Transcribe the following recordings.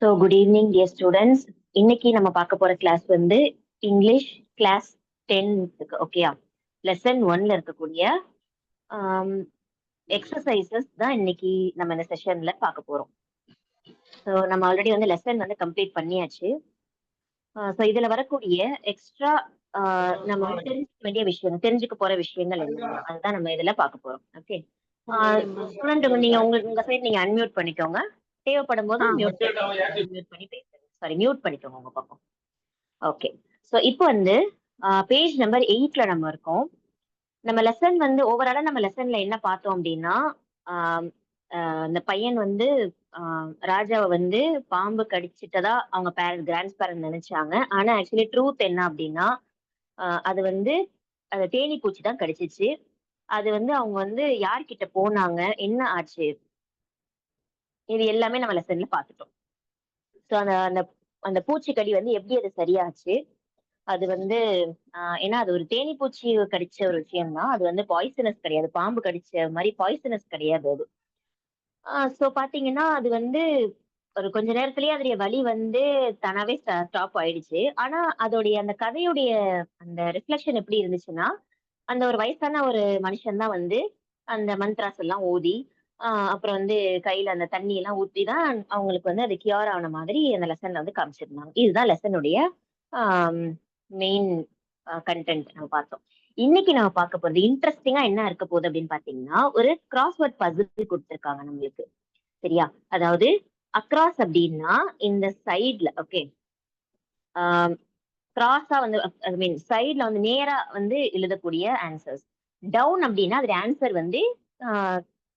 So good evening dear students. இன்னைக்கு நம்ம பார்க்க போற கிளாஸ் வந்து இங்கிலீஷ் கிளாஸ் 10க்கு ஓகேயா. லெசன் 1ல இருக்கக்கூடிய எக்ஸசைசஸ் தான் இன்னைக்கு நம்ம இந்த செஷன்ல பார்க்க போறோம். ஸோ நம்ம ஆல்ரெடி வந்து லெசன் வந்து கம்ப்ளீட் பண்ணியாச்சு. ஸோ இதுல வரக்கூடிய எக்ஸ்ட்ரா நம்ம வந்து தெரிஞ்சுக்க வேண்டிய விஷயம், தெரிஞ்சுக்க போற விஷயங்கள் என்னென்ன அதுதான் நம்ம இதுல பார்க்க போறோம். ஓகே ஸ்டூடெண்ட், நீங்க உங்க சைடு நீங்க அன்மியூட் பண்ணிக்கோங்க. தேவைப்படும் போது மியூட் பண்ணி பேசுங்க. சாரி, மியூட் பண்ணிக்கோங்க உங்க பக்கம். ஓகே. ஸோ இப்போ வந்து பேஜ் நம்பர் 8ல நம்ம இருக்கோம். நம்ம லெசன் வந்து ஓவராலா நம்ம லெசன்ல என்ன பார்த்தோம் அப்படின்னா, இந்த பையன் வந்து ராஜாவை வந்து பாம்பு கடிச்சிட்டதா அவங்க கிராண்ட்ஸ் பேரண்ட் நினைச்சாங்க. ஆனா ஆக்சுவலி ட்ரூத் என்ன அப்படின்னா, அது வந்து அது தேனி பூச்சி தான் கடிச்சிச்சு. அது வந்து அவங்க வந்து யார்கிட்ட போனாங்க, என்ன ஆச்சு, இது எல்லாமே நம்ம லெசன்ல பார்த்துட்டோம். ஸோ அந்த அந்த அந்த பூச்சிக்கடி வந்து எப்படி அது சரியாச்சு, அது வந்து ஏன்னா அது ஒரு தேனி பூச்சி கடிச்ச ஒரு விஷயம் தான். அது வந்து பாய்சனஸ் கிடையாது, பாம்பு கடிச்ச மாதிரி பாய்சனஸ் கிடையாது அது. ஸோ பாத்தீங்கன்னா அது வந்து ஒரு கொஞ்ச நேரத்திலேயே அதோடைய வலி வந்து தானாவே ஸ்டாப் ஆயிடுச்சு. ஆனா அதோடைய அந்த கதையுடைய அந்த ரிஃப்ளெக்ஷன் எப்படி இருந்துச்சுன்னா, அந்த ஒரு வயசான ஒரு மனுஷன் தான் வந்து அந்த மந்த்ராஸ் எல்லாம் ஓதி அப்புறம் வந்து கையில அந்த தண்ணி எல்லாம் ஊத்தி தான் அவங்களுக்கு வந்து அது கியூர் ஆன மாதிரி அந்த லெசன்ல வந்து காமிச்சிருந்தாங்க. இதுதான் லெசனுடைய மெயின் கண்டென்ட் நம்ம பார்த்தோம். இன்னைக்கு நம்ம பார்க்க போறது இன்ட்ரெஸ்டிங்கா என்ன இருக்க போகுது அப்படின்னு பாத்தீங்கன்னா, ஒரு கிராஸ்வேர்ட் பசில் கொடுத்திருக்காங்க நம்மளுக்கு. சரியா? அதாவது அக்ராஸ் அப்படின்னா இந்த சைட்ல, ஓகே, கிராஸா வந்து ஐ மீன் சைட்ல வந்து நேரா வந்து எழுதக்கூடிய ஆன்சர்ஸ். டவுன் அப்படின்னா அதோட ஆன்சர் வந்து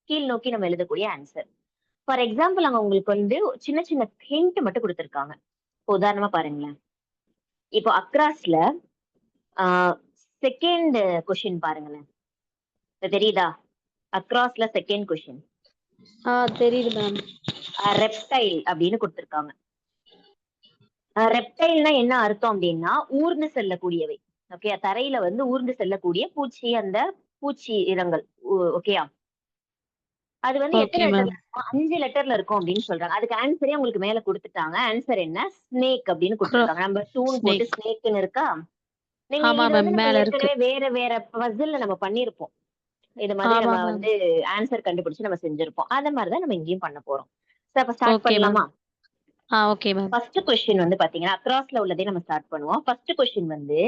கீழ் நோக்கி நம்ம எழுதக்கூடிய ஆன்சர். ஃபார் எக்ஸாம்பிள் அங்க உங்களுக்கு வந்து சின்ன சின்ன ஹிண்ட் மட்டும் கொடுத்துருக்காங்க. உதாரணமா பாருங்களேன். இப்போ அக்ராஸ்ல செகண்ட் கொஸ்டின் பாருங்களேன். தெரியுதா? அக்ராஸ்ல செகண்ட் கொஸ்டின் தெரியுது மேம். ரெப்டைல் அப்படின்னு கொடுத்திருக்காங்க. ரெப்டைல்னா என்ன அர்த்தம் அப்படின்னா ஊர்ந்து செல்லக்கூடியவை. ஓகே, தரையில வந்து ஊர்ந்து செல்லக்கூடிய பூச்சி, அந்த பூச்சி இனங்கள். ஓகேயா? அது வந்து எத்தனை லெட்டர்ல இருக்கும்? 5 லெட்டர்ல இருக்கும் அப்படின்னு சொல்றாங்க. அதுக்கு ஆன்சரே உங்களுக்கு மேல கொடுத்துட்டாங்க. ஆன்சர் என்ன? ஸ்னேக் அப்படின்னு கொடுத்துருக்காங்க. நம்ம டூன் போட்டு ஸ்னேக்னு இருக்கா? நீங்க இது வந்து நம்ம ஏற்கனவே வேற வேற பசில்ல நம்ம பண்ணிருப்போம். இது மாதிரி நம்ம வந்து ஆன்சர் கண்டுபிடிச்சு நம்ம செஞ்சிருப்போம். அத மாதிரிதான் நம்ம இங்கேயும் பண்ண போறோம். அப்ப ஸ்டார்ட் பண்ணலாமா? Okay ma'am. ஃபர்ஸ்ட் क्वेश्चन வந்து பாத்தீங்கன்னா அக்ராஸ்ல உள்ளதே நம்ம ஸ்டார்ட் பண்ணுவோம். ஃபர்ஸ்ட் क्वेश्चन வந்து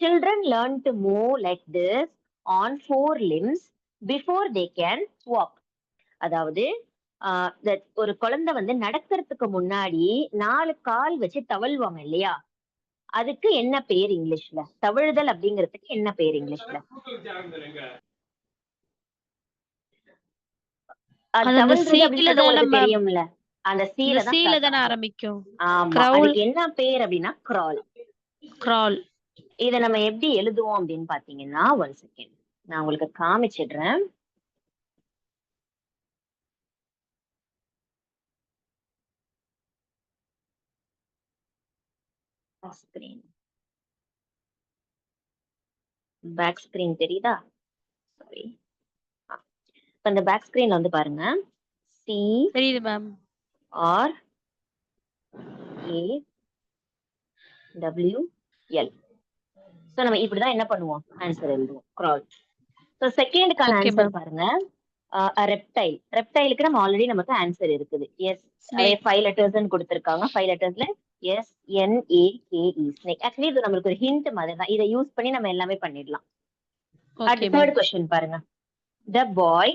children learn to move like this on 4 limbs before they can walk. அதாவது ஒரு குழந்தை வந்து நடக்கிறதுக்கு முன்னாடி 4 கால் வச்சு தவழ்வாங்க இல்லையா? அதுக்கு என்ன பேர் இங்கிலீஷ்ல? தவழுதல் அப்படிங்கிறதுக்கு என்ன பேர் இங்கிலீஷ்ல? தவழ்றது அப்படின்றது உங்களுக்கு தெரியும்ல, அந்த சீல தான் ஆரம்பிக்கும். ஆமா, அதுக்கு என்ன பேர் அப்படின்னா கிரால். கிரால். இத நம்ம எப்படி எழுதுவோம் அப்படின்னு பாத்தீங்கன்னா, 1 செகண்ட் நான் உங்களுக்கு காமிச்சிடுறேன். பேக் ஸ்கிரீன் தெரியுதா? சாரி, இந்த பேக் ஸ்கிரீன்ல வந்து பாருங்க, சி தெரியுது ma'am. R A W L. So நம்ம இப்படிதான் என்ன பண்ணுவோம், ஆன்சர் எழுதுவோம், கிரால். சோ செகண்டுக்கான ஆன்சர் பாருங்க, ரெப்டைல். ரெப்டைலுக்கு நம்ம ஆல்ரெடி நமக்கு ஆன்சர் இருக்குது. எஸ், அதே 5 லெட்டர்ஸ் கொடுத்திருக்காங்க. 5 லெட்டர்ஸ்ல SNAKE, ஸ்னேக். ஆக்சுவலி இது நம்மளுக்கு ஒரு ஹிண்ட் மாதிரி தான். இதை யூஸ் பண்ணி நம்ம எல்லாமே பண்ணிடலாம். அடுத்த தேர்ட் क्वेश्चन பாருங்க. The boy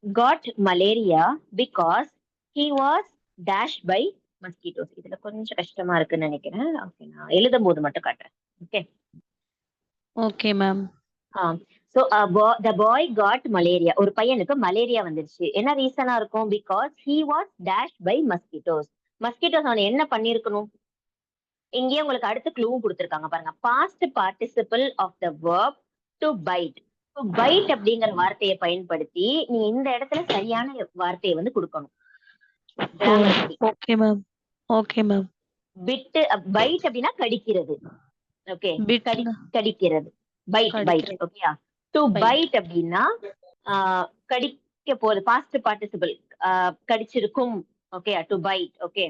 got malaria because he was dashed by mosquitoes. இதுல கொஞ்சம் கஷ்டமா இருக்குன்னு நினைக்கிறேன். ஓகே, நான் எழுதும் போது மட்டும் காட்டுறேன். Okay okay ma'am. So the boy got malaria. ஒரு பையனுக்கு மலேரியா வந்துருச்சு. என்ன ரீசனா இருக்கும்? Because he was dashed by mosquitoes. mosquitoes அவனை என்ன பண்ணிருக்கணும்? இங்கேயே உங்களுக்கு அடுத்த க்ளூவும் கொடுத்திருக்காங்க பாருங்க. Past participle of the verb to bite. to bite அப்படிங்கிற வார்த்தையை பயன்படுத்தி நீ இந்த இடத்துல சரியான வார்த்தையை வந்து கொடுக்கணும். Okay ma'am. Okay ma'am. Bit, bite அப்படின்னா கடிக்கிறது. ஓகே, கடிக்கிறது, பைட் பைட். ஓகேயா? டு பைட் அப்படின்னா கடிக்க போறது, பாஸ்ட் பார்ட்டிசிபிள், கடிச்சிருக்கும். Okay, to bite. Okay,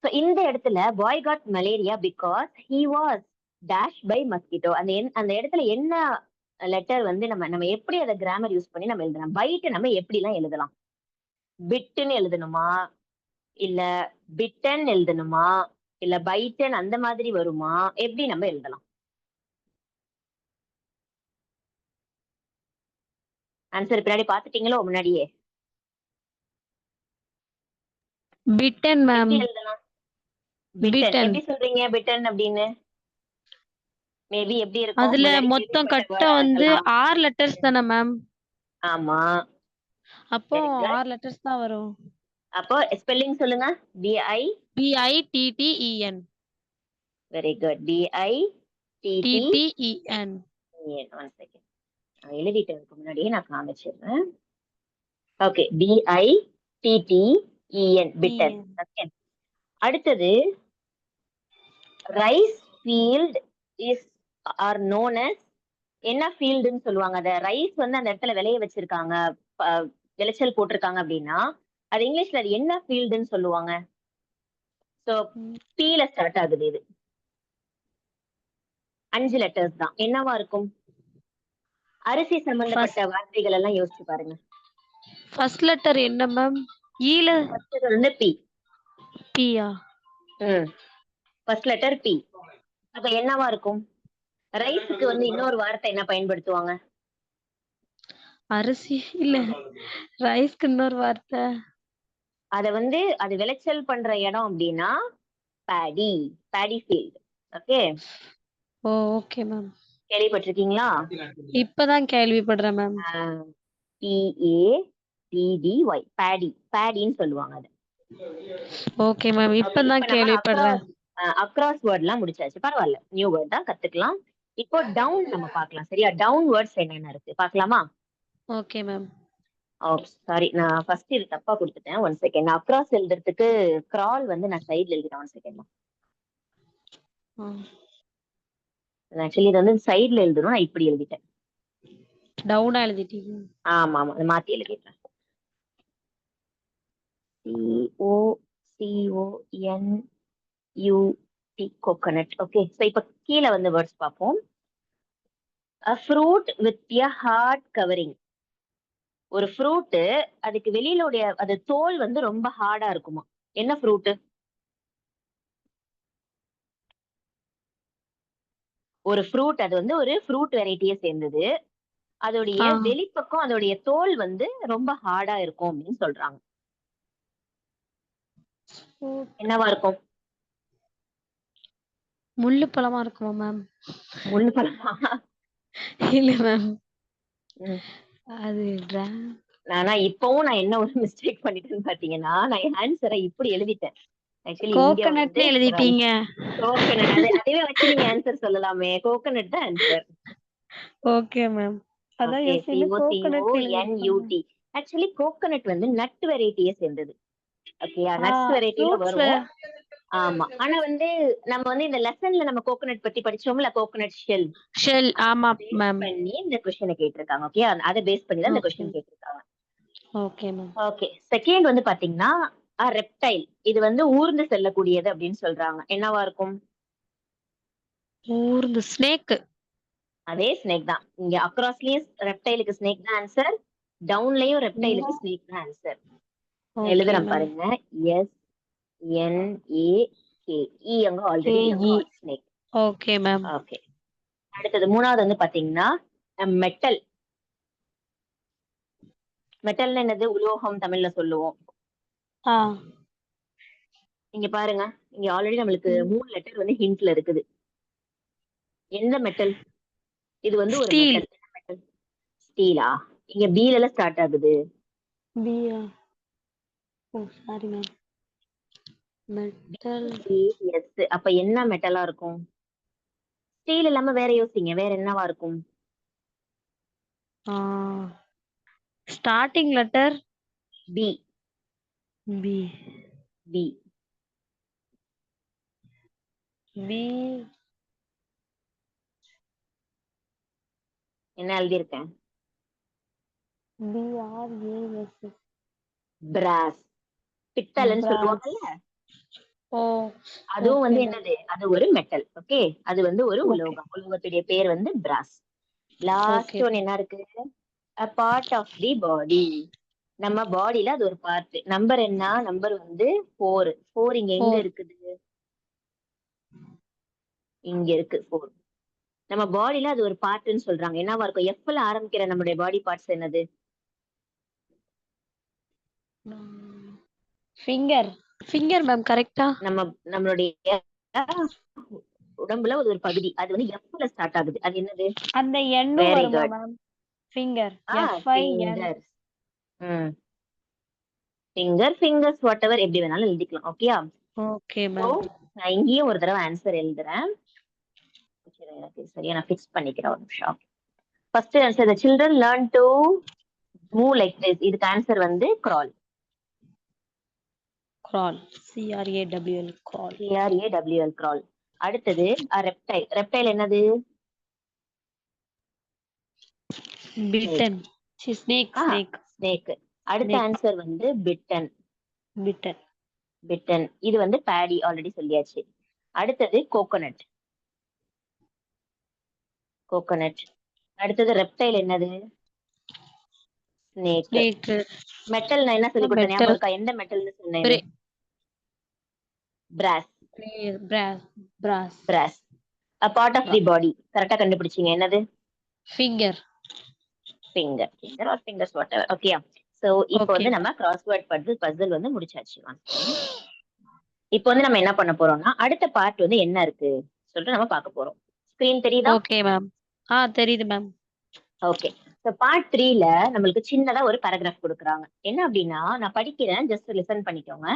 So இந்த இடத்துல boy got malaria because he was dash by mosquito. அந்த இடத்துல என்ன லெட்டர் வந்து நம்ம எப்படி அதை கிராமர் யூஸ் பண்ணி நம்ம எழுதலாம்? பைட் நம்ம எப்படி எல்லாம் எழுதலாம்? பிட்டுன்னு எழுதணுமா, இல்ல பிட்டன் எழுதணுமா, இல்ல பைட்டன் அந்த மாதிரி வருமா? எப்படி நம்ம எழுதலாம்? ஆன்சர் பின்னாடி பாத்துட்டீங்களோ முன்னாடியே? பிட்டன் மேம். எப்படி எழுதலாம்? பிட்டன் பிட்டன். எப்படி சொல்றீங்க பிட்டன் அப்படின்னு? மேபி எப்படி இருக்கும்? அதுல முன்னாடி மொத்தம் கேள்விப்பட்ட கட்ட வேர்டா வந்து இருக்கலாம். 6 லெட்டர்ஸ் தானே மேம்? ஆமா. அப்போ Very good. 6 லெட்டர்ஸ் தான் வரும். அப்போ ஸ்பெல்லிங் சொல்லுங்க. BI. BITTEN. Very good. BITTEN. TTEN. One second, நான் எழுதிட்டதுக்கு முன்னாடியே நான் காமிச்சிடுறேன். Okay, BITTEN bitten. ஓகே, அடுத்தது rice field is are known as என்ன ஃபீல்டுன்னு சொல்லுவாங்க? அத ரைஸ் வந்து அந்த இடத்துல விளைய வச்சிருக்காங்க, விளைச்சல் போட்டிருக்காங்க அப்படின்னா அது இங்கிலீஷ்ல அது என்ன ஃபீல்டுன்னு சொல்லுவாங்க? சோ பீல ஸ்டார்ட் ஆகுது. இது 5 லெட்டர்ஸ் தான். என்னவா இருக்கும்? அரிசி சம்பந்தப்பட்ட வார்த்தைகள் எல்லாம் யோசிச்சு பாருங்க. ஃபர்ஸ்ட் லெட்டர் என்ன மேம்? ஈல ஃபர்ஸ்ட் வந்து பி. பியா? First letter B. அப்ப என்னவா இருக்கும்? ரைஸுக்கு வந்து இன்னொரு வார்த்தை என்ன பயன்படுத்துவாங்க? அரிசி இல்ல, ரைஸ்க்கு இன்னொரு வார்த்தை. அத வந்து அது விளைச்சல் பண்ற இடம் அப்படின்னா பேடி, பேடி ஃபீல்ட். ஓகே. ஓ ஓகே மேம். கேள்விப்பட்டிருக்கீங்களா? இப்பதான் கேள்விப்படுறேன் மேம். PADDY, பேடி, பேடின்னு சொல்லுவாங்க அது. ஓகே மேம், இப்பதான் கேள்விப்படுறேன். அக்ராஸ் வேர்ட்லாம் முடிச்சாச்சு, பரவாயில்ல, நியூ வேர்ட் தான் கத்துக்கலாம். இப்போ டவுன் நம்ம பார்க்கலாம். சரியா? டவுன் வேர்ட்ஸ் என்னென்ன இருக்கு பார்க்கலாமா? Okay ma'am. சாரி, நான் ஃபர்ஸ்ட் இது தப்பா கொடுத்துட்டேன். One second. நான் அக்ராஸ் எழுதுறதுக்கு கிரால் வந்து நான் சைடுல எழுதிட்டேன். One second. ஆக்சுவலி இது வந்து சைடுல எழுதணும், நான் இப்படி எழுதிட்டேன். டவுனா எழுதிட்டீங்க? ஆமா ஆமா, அதை மாத்தி எழுதிட்டேன். COCONUT, coconut. ஓகே, சோ இப்ப கீழே வந்து வேர்ட்ஸ் பார்ப்போம். A fruit with a hard covering. ஒரு ஃப்ரூட், அதுக்கு வெளியிலோடைய அது தோல் வந்து ரொம்ப ஹார்டா இருக்குமா? என்ன ஃப்ரூட்? ஒரு ஃப்ரூட், அது வந்து ஒரு ஃப்ரூட் வெரைட்டியை சேர்ந்தது. அதோடைய வெளிப்பக்கம் அதோடைய தோல் வந்து ரொம்ப ஹார்டா இருக்கும் அப்படின்னு சொல்றாங்க. என்னவா இருக்கும்? முள்ளு பழமா இருக்குமா மேம்? முள்ளு பழமா? இல்ல மேம், அது நானா இப்பவும் நான் என்ன ஒரு மிஸ்டேக் பண்ணிட்டேன்னு பாத்தீங்கன்னா, நான் ஆன்சரை இப்படி எழுதிட்டேன். ஆக்சுவலி இங்க கோகனட் வந்து எழுதிட்டீங்க. கோகனட், அதுவே வச்சு நீங்க ஆன்சர் சொல்லலாமே. கோகனட் தான் ஆன்சர். Okay ma'am. அதான் யோசிச்சேன், கோகனட் எழுதிட்டீங்க. ஆக்சுவலி கோகனட் வந்து நட் வெரைட்டியை சேர்ந்தது. ஓகேயா? நட்ஸ் வெரைட்டில வரும். ஆமா, ஆனா வந்து நம்ம வந்து இந்த லெசன்ல நம்ம கோகனட் பத்தி படிச்சோம்ல, கோகனட் ஷெல். ஆமா மேம். பண்ணி இந்த क्वेश्चனை கேட்டிருக்காங்க. ஓகே, அத பேஸ் பண்ணி தான் இந்த क्वेश्चन கேட்டிருக்காங்க. Okay ma'am. ஓகே, செகண்ட் வந்து பாத்தீங்கன்னா ரெப்டைல். இது வந்து ஊர்ந்து செல்லக்கூடியது அப்படின்னு சொல்றாங்க. என்னவா இருக்கும்? ஊர்ந்து ஸ்னேக். அதே ஸ்னேக் தான். இங்க அக்ராஸ்லயும் ரெப்டைலுக்கு ஸ்னேக் தான் ஆன்சர், டவுன்லயும் ரெப்டைலுக்கு ஸ்னேக் தான் ஆன்சர். எழுதுறேன் பாருங்க. SNAKE, அங்க already snake. Okay ma'am. Okay, அடுத்தது மூணாவது வந்து பாத்தீங்கன்னா மெட்டல். மெட்டல்னா என்னது? உலோகம் தமிழ்ல சொல்லுவோம். இங்க பாருங்க, இங்க ஆல்ரெடி நம்மளுக்கு 3 லெட்டர் வந்து ஹிண்ட்ல இருக்குது. எந்த மெட்டல் இது? வந்து ஒரு மெட்டல். ஸ்டீலா? இங்க பீல எல்லாம் ஸ்டார்ட் ஆகுது. பியா? ஓ சாரி மேம். மெட்டல். எஸ். அப்ப என்ன மெட்டலா இருக்கும்? ஸ்டீல் இல்லாம வேற யோசிங்க, வேற என்னவா இருக்கும்? Starting letter P. P. P. P. என்ன எழுதி இருக்கேன்? BRAS. பிராஸ். பித்தளைன்னு சொல்லுவாங்கல்ல. ஓ! அதுவும் ஓகே வந்து மேம். என்னது? அது ஒரு மெட்டல். ஓகே. அது வந்து ஒரு ஓகே. உலோகம். உலோகத்துடைய பேர் வந்து பிராஸ். ஓகே. லாஸ்ட் ஒன் என்ன இருக்கு? a part of the body. நம்ம பாடியில அது ஒரு பார்ட். நம்பர் என்ன? நம்பர் வந்து 4. 4 இங்க எங்க 4. இருக்குது? இங்க இருக்கு 4. நம்ம பாடியில அது ஒரு பார்ட்ன்னு சொல்றாங்க. என்னவா இருக்கும்? எஃப்ல ஆரம்பிக்கிற நம்முடைய பாடி பார்ட்ஸ் என்னது? ஃபிங்கர். ஃபிங்கர் மேம் கரெக்ட்டா? நம்மளுடைய உடம்புல அது ஒரு பகுதி. அது வந்து எஃப்ல ஸ்டார்ட் ஆகுது. அது என்னது? அந்த எண்ணும் வெரி வருமா good. Ma'am? Finger. FIN. Fingers. ம். ஃபிங்கர்ஸ் வாட்டெவர் எப்படி வேணாலும் எழுதிக்கலாம். ஓகேயா? Okay so ma'am. நான் இங்கேயும் ஒரு தடவை ஆன்சர் எழுதுறேன். சரி, எனக்கு சரியா நான் ஃபிக்ஸ் பண்ணிக்கிறேன் ஒரு நிமிஷம். First answer the children learn to move like this. இதுக்கு ஆன்சர் வந்து crawl. crawl. CRAWL crawl. CRAWL crawl. அடுத்தது reptile. reptile என்னது? bitten. snake. snake. அடுத்த Snake. ஆன்சர் வந்து bitten. bitten. bitten. இது வந்து paddy ஆல்ரெடி சொல்லியாச்சு. அடுத்தது coconut. coconut. அடுத்தது reptile என்னது? snake. snake. மெட்டல் நான் என்ன சொல்லி கொடுத்தேன் metal. ஞாபகம் இருக்கா? எந்த மெட்டல்னு சொன்னேன்? brass. brass. a part of the body. கரெக்டா கண்டுபிடிச்சீங்க. என்னது? finger. finger or fingers whatever. ஓகேயா? சோ இப்போ வந்து நம்ம கிராஸ்வேர்ட் பசில் வந்து முடிச்சாச்சு. இப்போ வந்து நம்ம என்ன பண்ண போறோம்னா அடுத்த பார்ட் வந்து என்ன இருக்கு சொல்லிட்டு நம்ம பார்க்க போறோம். ஸ்கிரீன் தெரியுதா? Okay ma'am. தெரியுது மேம். ஓகே. சோ பார்ட் 3ல நம்மளுக்கு சின்னதா ஒரு பாராகிராஃப் கொடுக்குறாங்க. என்ன அப்படின்னா நான் படிக்கிறேன், ஜஸ்ட் லிசன் பண்ணிக்கோங்க.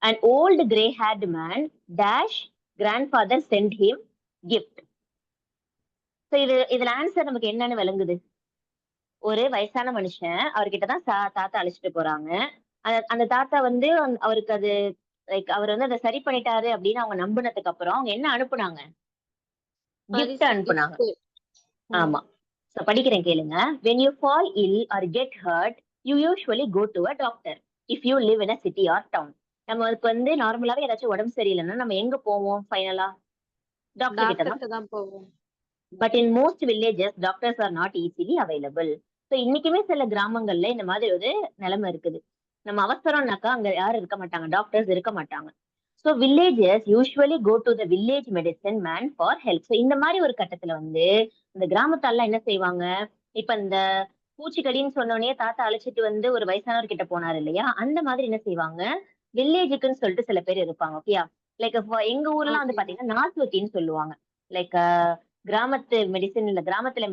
an old grey haired man dash grandfather sent him gift. So இதுல ஆன்சர் நமக்கு என்னன்னு விளங்குது? ஒரு வயசான மனுஷன் அவர்கிட்ட தான் தாத்தா அழைச்சிட்டு போறாங்க. அந்த தாத்தா வந்து அவருக்கு அது லைக் அவர் வந்து அதை சரி பண்ணிட்டாரு அப்படின்னு அவங்க நம்பினதுக்கு அப்புறம் அவங்க என்ன அனுப்புனாங்க? கிஃப்ட் அனுப்புனாங்க. ஆமா. படிக்கிறேன் கேளுங்க. when you fall ill or get hurt you usually go to a doctor if you live in a city or town. நமக்கு வந்து நார்மலாவே ஏதாச்சும் உடம்பு சரியில்லைன்னா நம்ம எங்க போவோம்? ஃபைனலா டாக்டர் கிட்ட தான் போவோம். But in most villages doctors R not easily available. So இன்னைக்குமே சில கிராமங்கள்ல இந்த மாதிரி ஒரு நிலைமை இருக்குது. நம்ம அவசரம்னாக்கா அங்க யாரும் இருக்க மாட்டாங்க, டாக்டர்ஸ் இருக்க மாட்டாங்க. So villages usually go to the village medicine man for help. So இந்த மாதிரி ஒரு கட்டத்துல வந்து இந்த கிராமத்தால என்ன செய்வாங்க? இப்ப இந்த பூச்சிக்கடின்னு சொன்னோடனே தாத்தா அழைச்சிட்டு வந்து ஒரு வயசானவர் கிட்ட போனாரு இல்லையா? அந்த மாதிரி என்ன செய்வாங்க? வில்லேஜுக்குன்னு சொல்லிட்டு சில பேர் இருப்பாங்க. ஓகேயா? லைக் எங்க ஊர்லாம் வந்து பாத்தீங்கன்னா நாசுவத்தின்னு சொல்லுவாங்க. லைக் கிராமத்து மெடிசன் இல்ல கிராமத்துல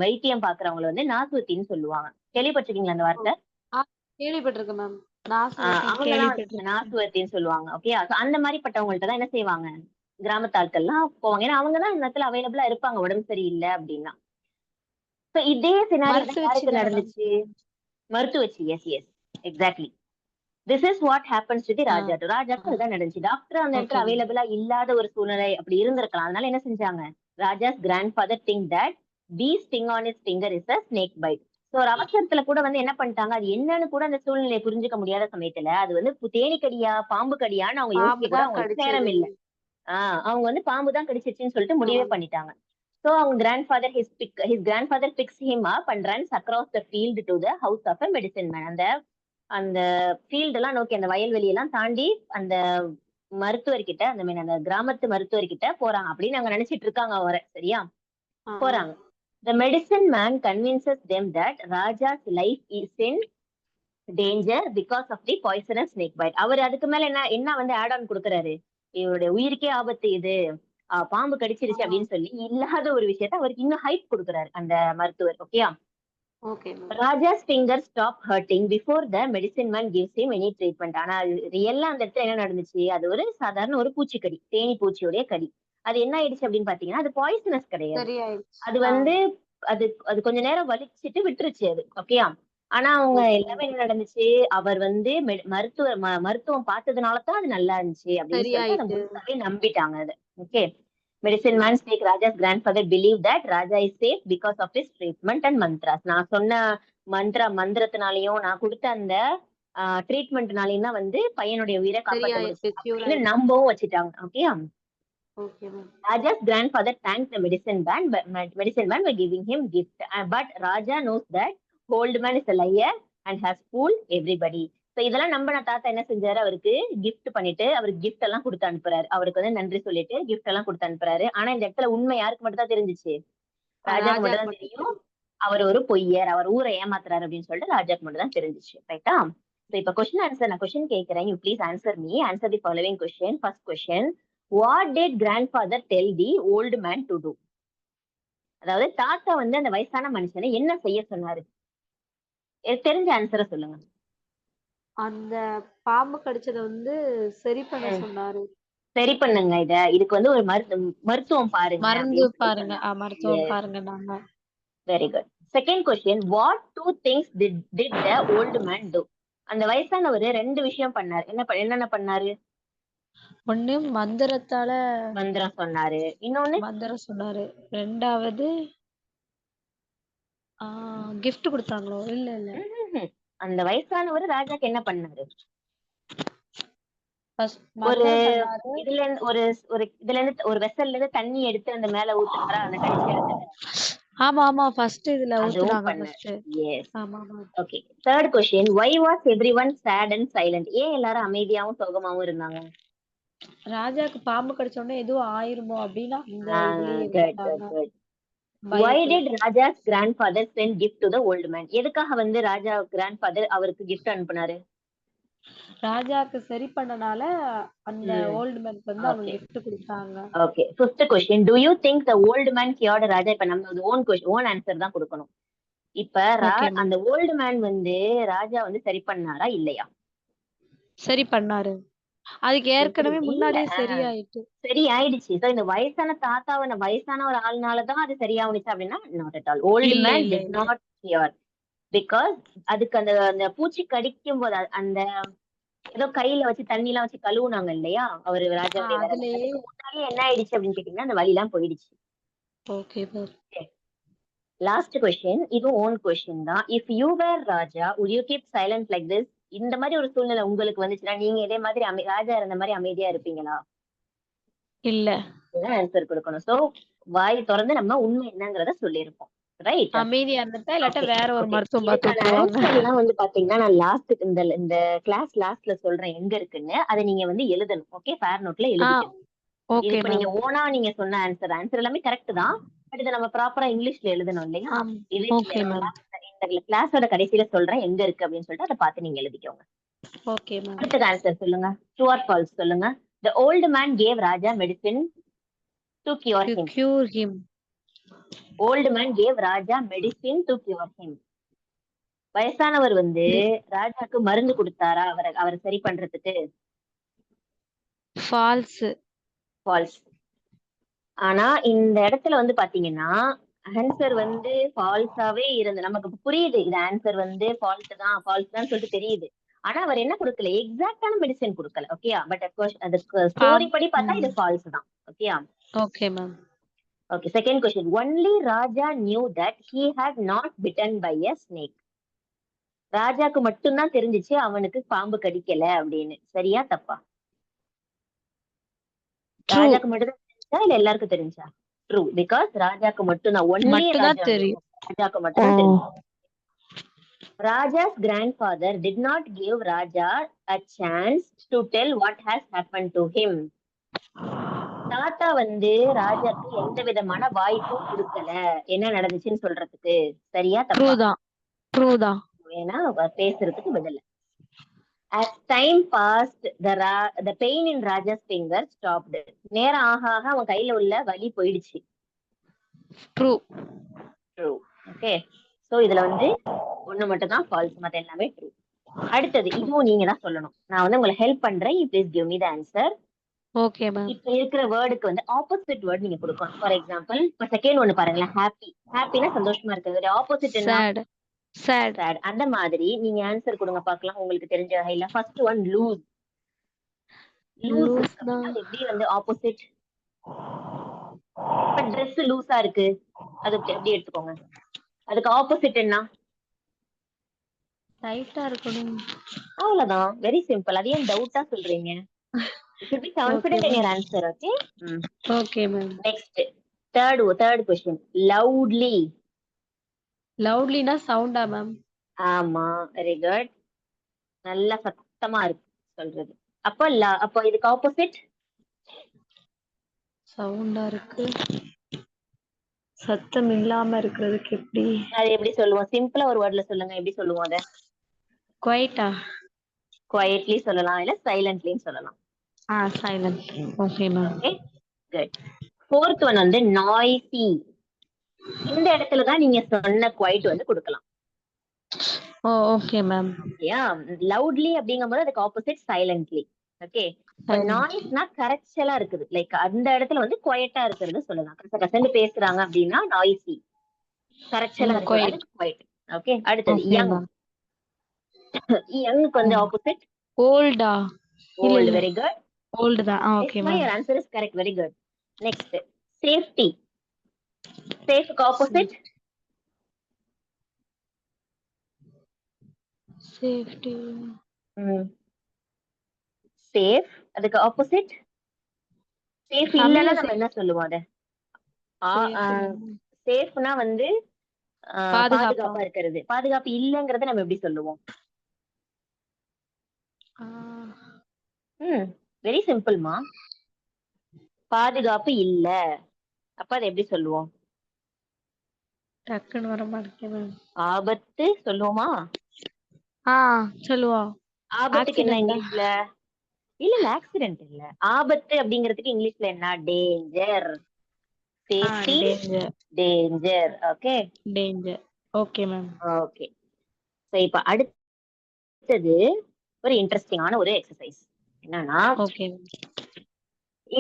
வைத்தியம் பாக்குறவங்களை வந்து நாசுவத்தின்னு சொல்லுவாங்க. கேள்விப்பட்டிருக்கீங்களா அந்த வார்த்தை? கேள்விப்பட்டிருக்கேன் மேம். அவங்கதான் நாசுவத்தின்னு சொல்லுவாங்க. ஓகே. அந்த மாதிரி பட்டவங்கள்ட்ட தான் என்ன செய்வாங்க? கிராமத்து ஆட்கள்லாம் போவாங்க. ஏன்னா அவங்கதான் இந்த இடத்துல அவைலபிளா இருப்பாங்க உடம்பு சரியில்லை அப்படின்னா. இதே சினாரியோ யாருக்கு நடந்துச்சு? மருத்துவச்சி. Yes yes exactly. This is what happens to the Raja. ராஜாக்கு அதுதான் நடந்துச்சு. டாக்டர் அந்த இடத்துல அவைலபிளா இல்லாத ஒரு சூழ்நிலை அப்படி இருந்திருக்கலாம். அதனால என்ன செஞ்சாங்க? Raja's grandfather think that bee sting on his finger is a snake bite. So ஒரு அவசரத்துல கூட வந்து என்ன பண்ணிட்டாங்க? அது என்னன்னு கூட அந்த சூழ்நிலையை புரிஞ்சுக்க முடியாத சமயத்துல அது வந்து தேனீக்கடியா பாம்பு கடியான்னு அவங்க யோசிக்க கூட அவங்களுக்கு நேரம் இல்லை. அவங்க வந்து பாம்பு தான் கடிச்சிச்சுன்னு சொல்லிட்டு முடிவே பண்ணிட்டாங்க. சோ அவங்க grandfather picks him up and runs across the field to the house of a medicine man. அந்த ஃபீல்ட் எல்லாம் நோக்கி அந்த வயல்வெளி எல்லாம் தாண்டி அந்த மருத்துவர்கிட்ட அந்த கிராமத்து மருத்துவர்கிட்ட போறாங்க அப்படின்னு அவங்க நினைச்சிட்டு இருக்காங்க அவரை. சரியா? போறாங்க. The medicine man convinces them that Raja's life is in danger because of the poisonous snake bite. அவர் அதுக்கு மேல என்ன வந்து ஆட் ஆன் கொடுக்குறாரு? இவருடைய உயிருக்கே ஆபத்து இது, பாம்பு கடிச்சிருச்சு அப்படின்னு சொல்லி இல்லாத ஒரு விஷயத்த அவருக்கு இன்னும் ஹைப் கொடுக்குறாரு அந்த மருத்துவர். ஓகேயா? Raja's finger stop hurting before the medicine man gives him any treatment. ஆனா ரியல்லா அந்த இடத்துல என்ன நடந்துச்சு? அது ஒரு சாதாரண ஒரு பூச்சிக்கடி, தேனி பூச்சியோடைய கடி. அது என்ன ஆயிடுச்சு அப்படின்னு பாத்தீங்கன்னா அது பாய்சனஸ் கிடையாது. அது வந்து அது கொஞ்ச நேரம் வலிச்சுட்டு விட்டுருச்சு அது. ஓகேயா? ஆனா அவங்க எல்லாமே என்ன நடந்துச்சு? அவர் வந்து மருத்துவம் பார்த்ததுனாலதான் அது நல்லா இருந்துச்சு அப்படின்னு சொல்லிட்டு அதை முழுசாவே நம்பிட்டாங்க அது. Okay. Medicine man take Raja's grandfather believed that Raja is safe because of his treatment and mantras. நான் சொன்ன மந்திரத்தினாலையும் நான் கொடுத்த அந்த ட்ரீட்மெண்ட்னாலையும் தான் வந்து பையனுடைய உயிரை காப்பாற்ற முடிச்சு சரியாயிருக்கு. கியூர் அப்படின்னு ஆயிடுச்சு. நம்பவும் வச்சுட்டாங்க. Okay, okay ma'am. Raja's grandfather thanked the medicine man by giving him gift. But Raja knows that old man is a liar and has fooled everybody. So இதெல்லாம் நம்பின தாத்தா என்ன செஞ்சாரு, அவருக்கு gift பண்ணிட்டு அவருக்கு gift எல்லாம் கொடுத்து அனுப்புறாரு. அவருக்கு வந்து நன்றி சொல்லிட்டு gift எல்லாம் கொடுத்து அனுப்புறாரு. ஆனா இந்த இடத்துல உண்மை யாருக்கு மட்டும் தான் தெரிஞ்சுச்சு, ராஜாக்கு மட்டும் தான் தெரியும். அவர் ஒரு பொய்யர், அவர் ஊரை ஏமாத்துறாரு அப்படின்னு சொல்லிட்டு ராஜாக்கு மட்டும் தான் தெரிஞ்சிச்சு. ரைட்டா? இப்ப கொஸ்டின் ஆன்சர், நான் கொஸ்டின் கேட்கிறேன். You please answer the following question. First question, what did grandfather tell the old man to do? அதாவது தாத்தா வந்து அந்த வயசான மனுஷனை என்ன செய்ய சொன்னாரு? தெரிஞ்ச ஆன்சரை சொல்லுங்க. அந்த பாம்பு கடிச்சத வந்து சரி பண்ண சொன்னாரு. சரி பண்ணுங்க. இதுக்கு வந்து ஒரு மருத்துவம் பாருங்க. மருந்து பாருங்க. மருத்துவம் பாருங்க நாங்க. Very good. Second question, what two things did the old man do? அந்த வயசானவர் 2 விஷயம் பண்ணாரு. என்னென்ன பண்ணாரு? ஒண்ணு மந்திரம் சொன்னாரு. இன்னொன்னு மந்திரம் சொன்னாரு. ரெண்டாவது gift கொடுத்தாங்களோ? இல்ல. அந்த வயசானவர் ராஜாக்கு என்ன பண்ணாரு? ஒரு இதுல இருந்து ஒரு வெசல்ல இருந்து தண்ணி எடுத்து அந்த மேல ஊத்துறாரா, அந்த கடிச்ச இடத்துல? ஆமா ஃபர்ஸ்ட் இதுல ஊத்துறாங்க first. Yes. Okay. Third question, why was everyone sad and silent? ஏன் எல்லாரும் அமைதியாவும் சோகமாவும் இருந்தாங்க? ராஜாக்கு பாம்பு கடிச்ச உடனே எதுவும் ஆயிருமோ அப்படினா அந்த இதுலயே இருந்தாங்க. Why did Raja's grandfather send gift to the old man? எதுக்காக வந்து ராஜா grandfather அவருக்கு gift அனுப்புனாரு? ராஜாக்கு சரி பண்ணனால அந்த ஓல்ட் மேனுக்கு வந்து அவங்க gift கொடுத்தாங்க. Okay. Fifth question, do you think the old man cured ராஜா? இப்ப நம்ம ஓன் ஆன்சர் தான் கொடுக்கணும். இப்ப அந்த ஓல்டு மேன் வந்து ராஜா வந்து சரி பண்ணாரா இல்லையா? சரி பண்ணாரு. அதுக்கு ஏற்கனவே முன்னாடியே சரி ஆயிடுச்சு. சோ இந்த வயசான வயசான ஒரு ஆள்னாலதான் அது சரியாவுச்சு அப்படின்னா not at all. Old man did not cure because அதுக்கு அந்த பூச்சி கடிக்கும் போது அந்த ஏதோ கையில வச்சு தண்ணி எல்லாம் வச்சு கழுவுனாங்க இல்லையா அவரு ராஜாவுடைய முன்னாடியே என்ன ஆயிடுச்சு அப்படின்னு கேட்டீங்கன்னா அந்த வலி எல்லாம் போயிடுச்சு. லாஸ்ட் கொஸ்டின், இது ஓன் கொஸ்டின் தான். If you were Raja would you keep silent like this? இந்த மாதிரி ஒரு சூழ்நிலை உங்களுக்கு வந்துச்சுன்னா நீங்க இதே மாதிரி ராஜா இருந்த மாதிரி அமைதியா இருப்பீங்களா? இல்ல. ஆன்சர் கொடுக்கணும். சோ வாய் திறந்து நம்ம உண்மை என்னங்கறத சொல்லிருப்போம். ரைட்? அமைதியா இருந்துட்டா இல்லாட்ட வேற ஒரு மருத்துவம் பார்த்துவாங்க. எல்லாம் வந்து பாத்தீங்கன்னா நான் லாஸ்ட் இந்த கிளாஸ் லாஸ்ட்ல சொல்றேன் எங்க இருக்குன்னு. அதை நீங்க வந்து எழுதணும். ஓகே, ஃபேர் நோட்ல எழுதிக்கணும். இப்ப நீங்க ஓனா நீங்க சொன்ன ஆன்சர் எல்லாமே கரெக்ட் தான். பட் இதை நம்ம ப்ராப்பரா இங்கிலீஷ்ல எழுதணும் இல்லையா? இந்த கிளாஸோட கடைசியில சொல்றேன் எங்க இருக்கு அப்படின்னு சொல்லிட்டு அதை பார்த்து நீங்க எழுதிக்கோங்க. அடுத்த ஆன்சர் சொல்லுங்க. ட்ரூ ஆர் ஃபால்ஸ் சொல்லுங்க. The old man gave Raja medicine to cure him. Old man gave Raja medicine to cure him. வயசானவர் வந்து ராஜாக்கு மருந்து கொடுத்தாரா அவரை சரி பண்றதுக்கு? ஃபால்ஸ். ஆனா இந்த இடத்துல வந்து பாத்தீங்கன்னா ஆன்சர் வந்து ஃபால்ஸாவே இருந்து நமக்கு புரியுது. இது ஆன்சர் வந்து ஃபால்ஸ் தான் சொல்லிட்டு தெரியுது. ஆனா அவர் என்ன கொடுக்கல, எக்ஸாக்டான மெடிசன் கொடுக்கல. ஓகேயா? பட் அந்த ஸ்டோரி படி பார்த்தா இது ஃபால்ஸ் தான். ஓகேயா? Okay ma'am. Okay. Second question, only Raja knew that he had not bitten by a snake. ராஜாக்கு மட்டும்தான் தெரிஞ்சிச்சு அவனுக்கு பாம்பு கடிக்கல அப்படின்னு. சரியா தப்பா? ராஜாக்கு மட்டும் தெரிஞ்சா இல்ல எல்லாருக்கும் தெரிஞ்சா? ட்ரூ. பிகாஸ் ராஜாக்கு மட்டும்தான், ஒன்லி ராஜாக்கு மட்டும் தெரியும். Raja's grandfather did not give Raja a chance to tell what has happened to him. தாத்தா வந்து ராஜாக்கு எந்த விதமான வாய்ப்பும் கொடுக்கல என்ன நடந்துச்சுன்னு சொல்றதுக்கு. சரியா தப்பா? ட்ரூ தான். ஏன்னா பேசுறதுக்கு பதில். As time passed, the pain in Raja's fingers stopped. நேரம் ஆக ஆக அவன் கையில உள்ள வலி போயிடுச்சு. ட்ரூ. ஓகே. சோ இதுல வந்து ஒண்ணு மட்டும் தான் ஃபால்ஸ், மத்த எல்லாமே ட்ரூ. அடுத்தது இதுவும் நீங்க தான் சொல்லணும். நான் வந்து உங்களுக்கு ஹெல்ப் பண்றேன். Please give me the answer. Okay ma'am. இப்ப இருக்கிற வேர்டுக்கு வந்து ஆப்போசிட் வேர்ட் நீங்க கொடுக்கணும். ஃபார் எக்ஸாம்பிள் இப்ப செகண்ட் ஒன்னு பாருங்களா, ஹாப்பி. ஹாப்பினா சந்தோஷமா இருக்கிறது. ஆப்போசிட் என்ன? sad. அந்த மாதிரி நீங்க ஆன்சர் கொடுங்க பார்க்கலாம் உங்களுக்கு தெரிஞ்ச வகையில. First one loose. அது எப்படி வந்து ஆப்போசிட்? இப்ப Dress லூஸா இருக்கு, அது எப்படி எடுத்துக்கோங்க. அதுக்கு ஆப்போசிட் என்ன? டைட்டா இருக்கணும். அவ்வளவுதான். Very simple. அது ஏன் டவுட்டா சொல்றீங்க? You should be okay confident in ma'am. your answer, okay? Okay ma'am. Next, third question. Loudly. லவுட்லினா சவுண்டா மேம்? ஆமா, வெரி குட். நல்ல சத்தமா இருக்கு சொல்றது. அப்போ இதுக்கு ஆப்போசிட் சவுண்டா இருக்கு. சத்தம் இல்லாம இருக்கிறதுக்கு எப்படி? அது எப்படி சொல்லுவோம்? சிம்பிளா ஒரு வேர்ட்ல சொல்லுங்க. எப்படி சொல்லுவோம் அத? குவைட்டா? குவைட்லி சொல்லலாம், இல்ல சைலண்ட்லின்னு சொல்லலாம். Silent. Okay ma'am. Okay, good. Fourth one வந்து நாய்ஸி. இந்த இடத்துல தான் நீங்க சொன்ன குவைட் வந்து கொடுக்கலாம். Okay ma'am. ஓகேயா? லவுட்லி அப்படிங்கும்போது அதுக்கு ஆப்போசிட் சைலண்ட்லி. ஓகே, இப்ப நாய்ஸ்னா கரைச்சலா இருக்குது. லைக் அந்த இடத்துல வந்து குவைட்டா இருக்கிறது சொல்லலாம். கசகசன்னு பேசுறாங்க அப்படின்னா நாய்ஸி. கரைச்சலா இருக்குது, அதுக்கு குவைட். ஓகே, அடுத்தது யங். யங்க்கு வந்து opposite ஓல்டா? Volt. Very good. Old தான். Okay ma'am. your answer is correct. Very good. Next, safety. சேஃப்க்கு opposite safety. Safe, அதுக்கு ஆப்போசிட் சேஃப் இல்லன்னா நம்ம என்ன சொல்லுவோம் அத? சேஃப்னா வந்து பாதுகாப்பா இருக்கிறது. பாதுகாப்பு இல்லங்கறத நம்ம எப்படி சொல்லுவோம்? வெரி சிம்பிள்மா. பாதுகாப்பு இல்ல, அப்ப அதை எப்படி சொல்லுவோம்? டக்குன்னு வர மாட்டேங்குது. ஆபத்து சொல்லுவோமா? சொல்லுவோம். ஆபத்துக்கு என்ன இங்கிலீஷ்ல? இல்ல ஆக்சிடென்ட் இல்ல. ஆபத்து அப்படிங்கிறதுக்கு இங்கிலீஷ்ல என்ன? Danger. Safety, danger. Okay, danger. Okay ma'am. Okay. So இப்ப அடுத்தது ஒரு இன்ட்ரெஸ்டிங்கான ஒரு எக்ஸசைஸ். என்னன்னா, okay.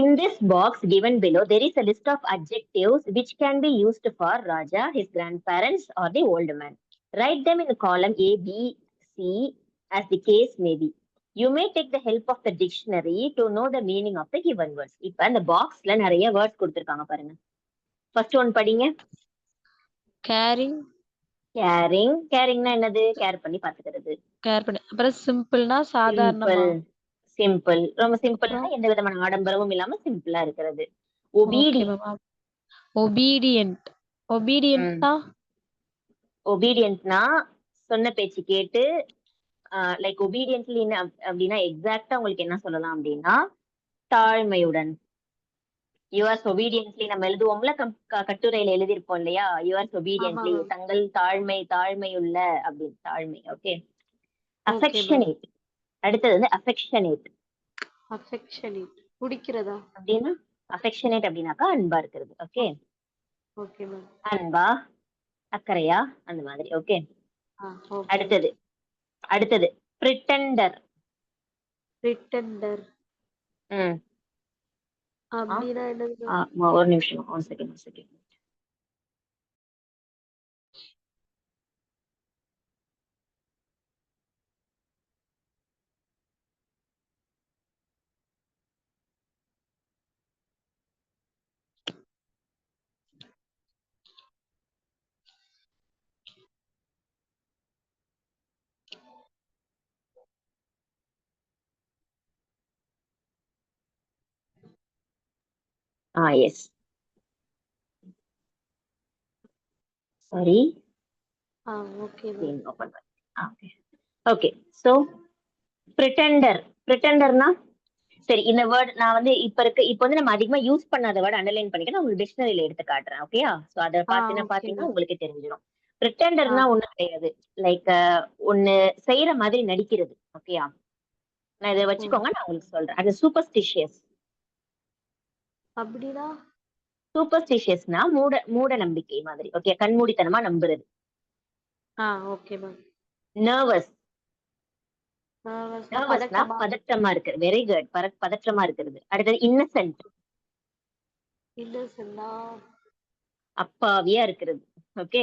in this box given below there is a list of adjectives which can be used for Raja, his grandparents or the old man. Write them in the column A, B, C as the case may be. You may take the help of the dictionary to know the meaning of the given words. இப்ப அந்த பாக்ஸ்ல நிறைய words கொடுத்திருக்காங்க பாருங்க. First one படிங்க. Carrying. Carrying. கேரிங்னா என்னது? Care பண்ணி பாத்துக்கிறது. கேர் பண்ணி. அப்புறம் சிம்பிள்னா சாதாரணமா? சிம்பிள். ரொம்ப சிம்பிள்னா எந்த விதமான ஆடம்பரமும் இல்லாம சிம்பிளா இருக்கிறது. ஒபீடியன்ட். ஒபீடியன்ட்னா சொன்ன பேச்சு கேட்டு, லைக் ஒபீடியன்ட்லி அப்படின்னா எக்ஸாக்டா உங்களுக்கு என்ன சொல்லலாம் அப்படின்னா தாழ்மையுடன். யுவர்ஸ் ஒபீடியன்ட்லி நம்ம எழுதுவோம்ல, கட்டுரையில எழுதியிருப்போம் இல்லையா? யுவர்ஸ் ஒபீடியன்ட்லி, தங்கள் தாழ்மையுள்ள அப்படின்னு. தாழ்மை. ஓகே. அஃபெக்ஷனேட். அடுத்தது வந்து அஃபெக்ஷனேட். பிடிக்கிறதா அப்படின்னா? அஃபெக்ஷனேட் அப்படின்னாக்கா அன்பா இருக்கிறது. ஓகே, அன்பா, அக்கறையா, அந்த மாதிரி. ஓகே, அடுத்தது பிரிட்டெண்டர். அப்படினா என்னது? ஒரு நிமிஷம், ஒரு second. yes. Sorry. Okay. So pretender-னா சரி, இந்த வேர்ட் நான் வந்து இப்ப வந்து நம்ம அதிகமா யூஸ் பண்ணாத வேர்ட் அண்டர்லைன் பண்ணிட்டு நான் உங்களுக்கு டிக்ஷனரியில எடுத்து காட்டுறேன். ஓகேயா? சோ அத பாத்தீங்கன்னா உங்களுக்கு தெரிஞ்சிடும். பிரிட்டெண்டர்னா ஒண்ணும் கிடையாது. லைக் ஒண்ணு செய்யற மாதிரி நடிக்கிறது. ஓகேயா? நான் இதை வச்சுக்கோங்க, நான் உங்களுக்கு சொல்றேன். அது சூப்பர்ஸ்டிஷியஸ். அப்படினா? சூப்பர்ஸ்டிஷியஸ்னா மூட நம்பிக்கை மாதிரி. ஓகே, கண்மூடித்தனமா நம்புறது. Okay ma'am. நர்வஸ்னா பதற்றமா இருக்கு. Very good. பதற்றமா இருக்கிறது. அடுத்தது இன்னசென்ட். அப்பாவியா இருக்கிறது. Okay.